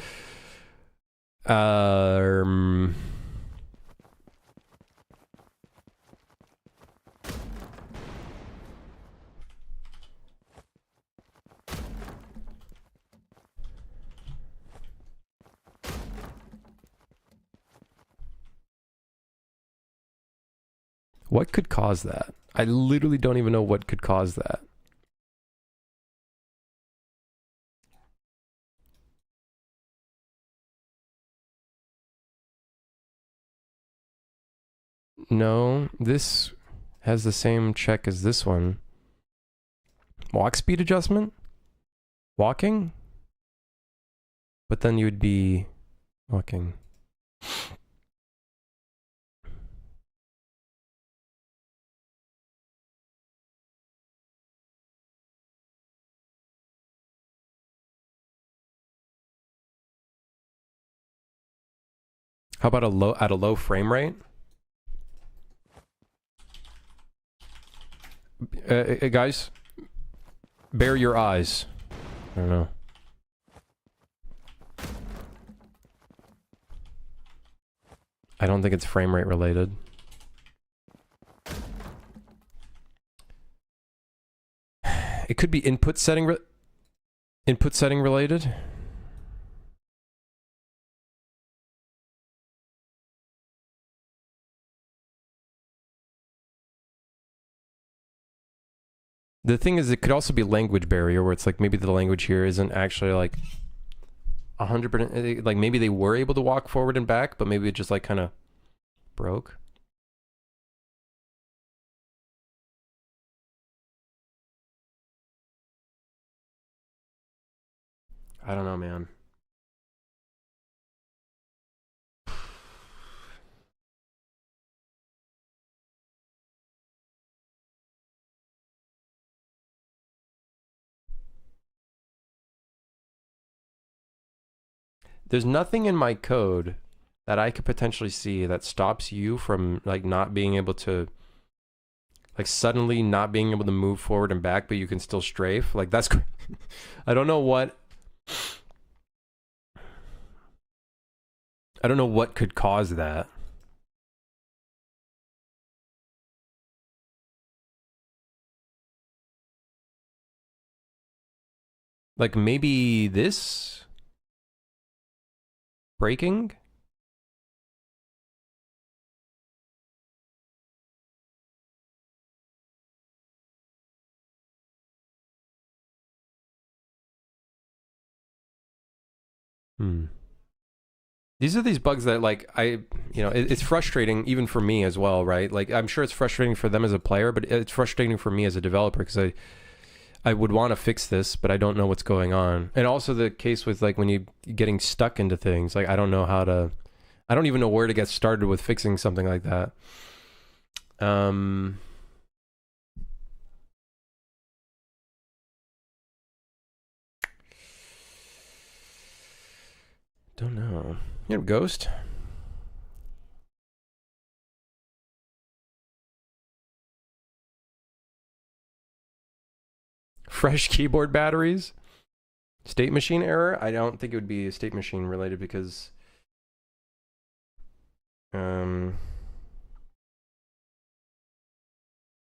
What could cause that? I literally don't even know what could cause that. No, this has the same check as this one. Walk speed adjustment? Walking? But then you would be walking. How about at a low frame rate? Guys, bare your eyes. I don't know. I don't think it's frame rate related. It could be input setting related. The thing is, it could also be language barrier, where it's like maybe the language here isn't actually like 100%. Like maybe they were able to walk forward and back, but maybe it just like kind of broke. I don't know, man. There's nothing in my code that I could potentially see that stops you from like not being able to, like suddenly not being able to move forward and back, but you can still strafe. Like that's, I don't know what, I don't know what could cause that. Like maybe this breaking? These are these bugs that like it's frustrating even for me as well, right? Like I'm sure it's frustrating for them as a player, but it's frustrating for me as a developer because I would want to fix this, but I don't know what's going on. And also the case with like when you getting stuck into things, like I don't know how to, I don't even know where to get started with fixing something like that. Don't know. You know, Ghost. Fresh keyboard batteries. State machine error. I don't think it would be state machine related because the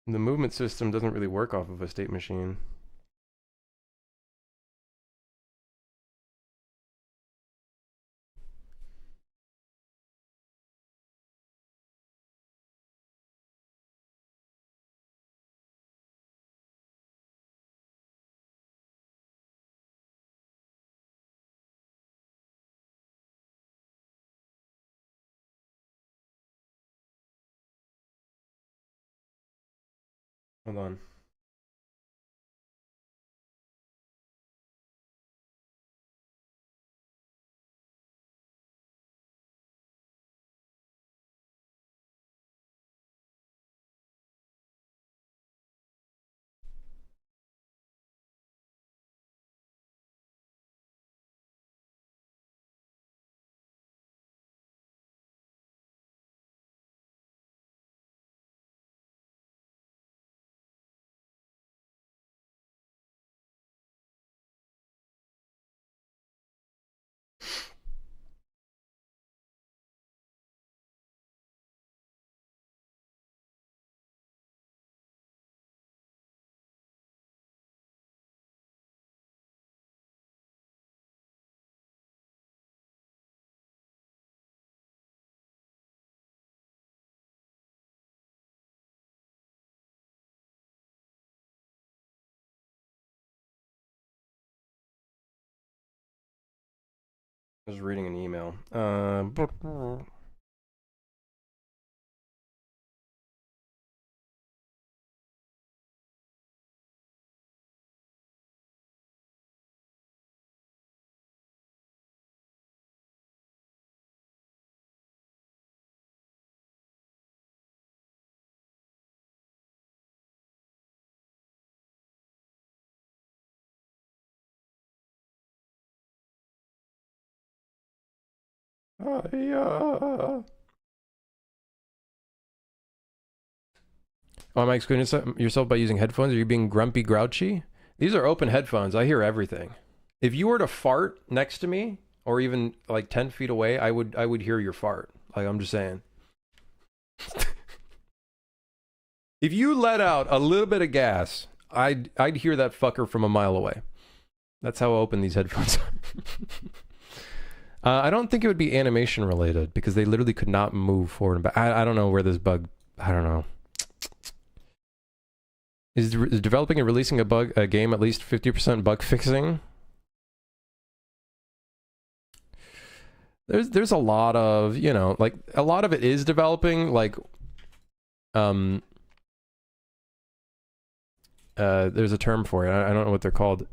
movement system doesn't really work off of a state machine. Hold on. I was reading an email. Oh, am I excluding yourself by using headphones? Are you being grumpy, grouchy? These are open headphones. I hear everything. If you were to fart next to me, or even like 10 feet away, I would hear your fart. Like I'm just saying. If you let out a little bit of gas, I'd hear that fucker from a mile away. That's how open these headphones are. I don't think it would be animation related because they literally could not move forward and back. I don't know where this bug. I don't know. Is developing and releasing a game at least 50% bug fixing? There's a lot of, you know, like a lot of it is developing, like there's a term for it. I don't know what they're called.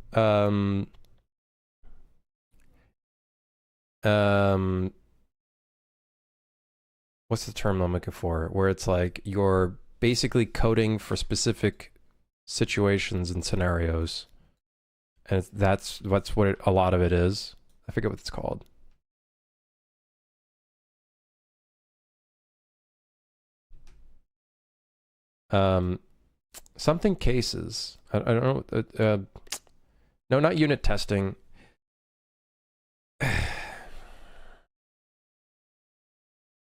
What's the term I'm looking for? Where it's like you're basically coding for specific situations and scenarios, and that's what a lot of it is. I forget what it's called. Something cases. I don't know. No, not unit testing.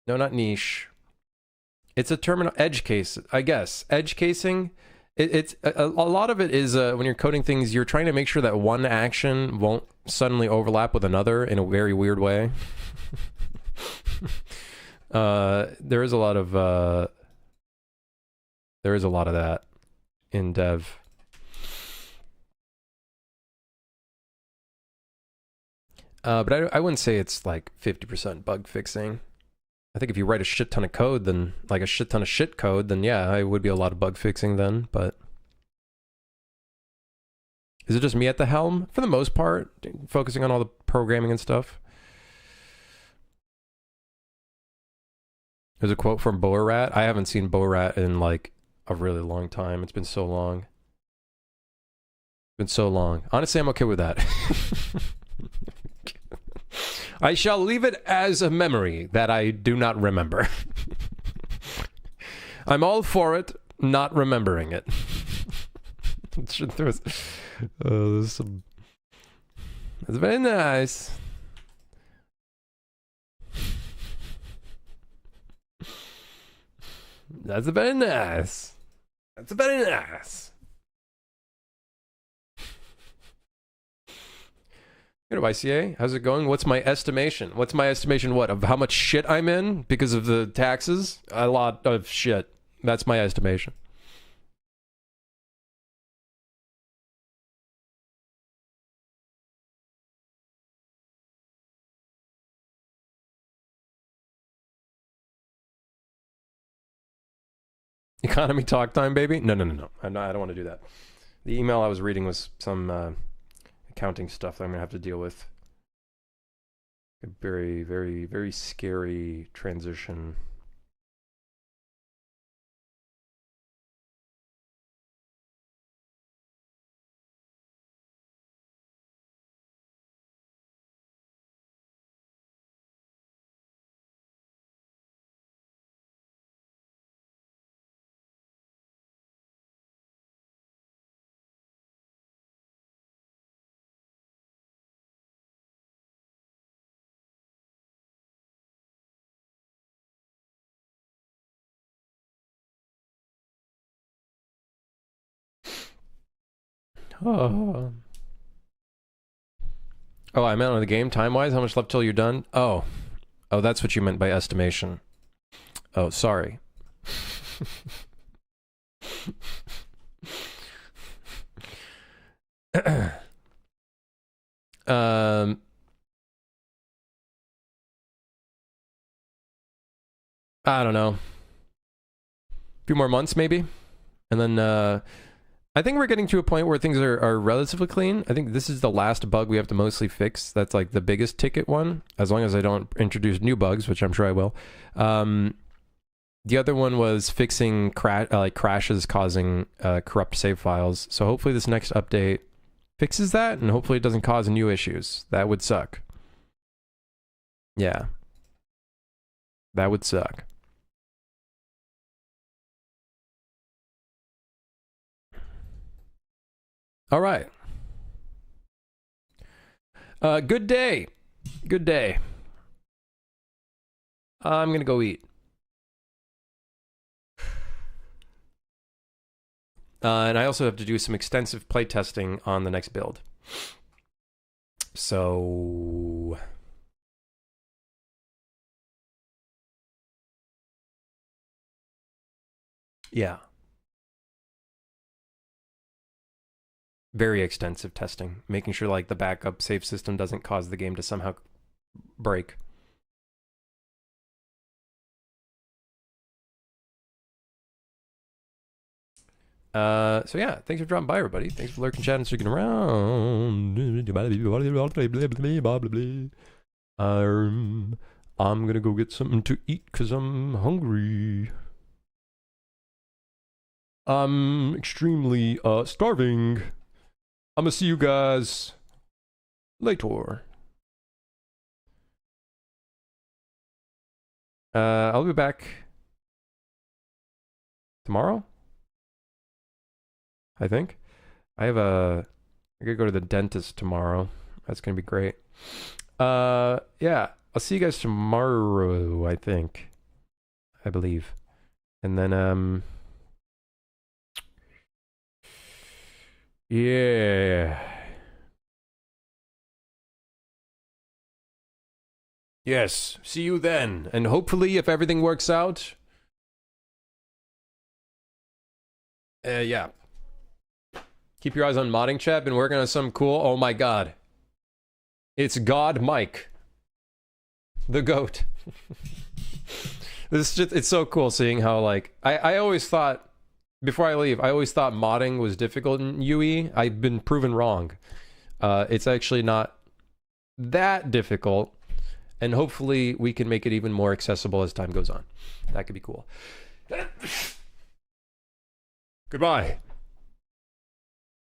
No, not niche. It's a terminal edge case, I guess. Edge casing. It's a lot of it is when you're coding things, you're trying to make sure that one action won't suddenly overlap with another in a very weird way. There is a lot of that in dev. But I wouldn't say it's like 50% bug fixing. I think if you write a shit ton of code, then like a shit ton of shit code, then yeah, it would be a lot of bug fixing then, but is it just me at the helm? For the most part, focusing on all the programming and stuff. There's a quote from Borat. I haven't seen Borat in like a really long time. It's been so long. It's been so long. Honestly, I'm okay with that. I shall leave it as a memory that I do not remember. I'm all for it, not remembering it. There's some... That's very nice. That's very nice. That's very nice. Good YCA. How's it going? What's my estimation? What's my estimation? What, of how much shit I'm in because of the taxes? A lot of shit. That's my estimation. Economy talk time, baby? No. I don't want to do that. The email I was reading was some accounting stuff that I'm going to have to deal with. A very, very, very scary transition. Oh, I meant on the game time-wise? How much left till you're done? Oh, that's what you meant by estimation. Oh, sorry. I don't know. A few more months, maybe? And then, I think we're getting to a point where things are relatively clean. I think this is the last bug we have to mostly fix. That's like the biggest ticket one, as long as I don't introduce new bugs, which I'm sure I will. The other one was fixing crashes causing corrupt save files. So hopefully this next update fixes that, and hopefully it doesn't cause new issues. That would suck. Yeah. That would suck. All right. Good day. Good day. I'm gonna go eat. And I also have to do some extensive playtesting on the next build. So... yeah. Very extensive testing, making sure like the backup save system doesn't cause the game to somehow break. So yeah, thanks for dropping by, everybody. Thanks for lurking, chat, and sticking around. I'm gonna go get something to eat because I'm hungry. I'm extremely starving. I'm gonna see you guys later. I'll be back tomorrow. I think. I gotta go to the dentist tomorrow. That's gonna be great. Yeah, I'll see you guys tomorrow, I think. I believe. And then, yeah. Yes, see you then. And hopefully, if everything works out, yeah. Keep your eyes on modding chat. Been working on some cool. Oh my god. It's God Mike. The GOAT. This is just, it's so cool seeing how, like, I always thought, before I leave, I always thought modding was difficult in UE. I've been proven wrong. It's actually not that difficult. And hopefully we can make it even more accessible as time goes on. That could be cool. Goodbye.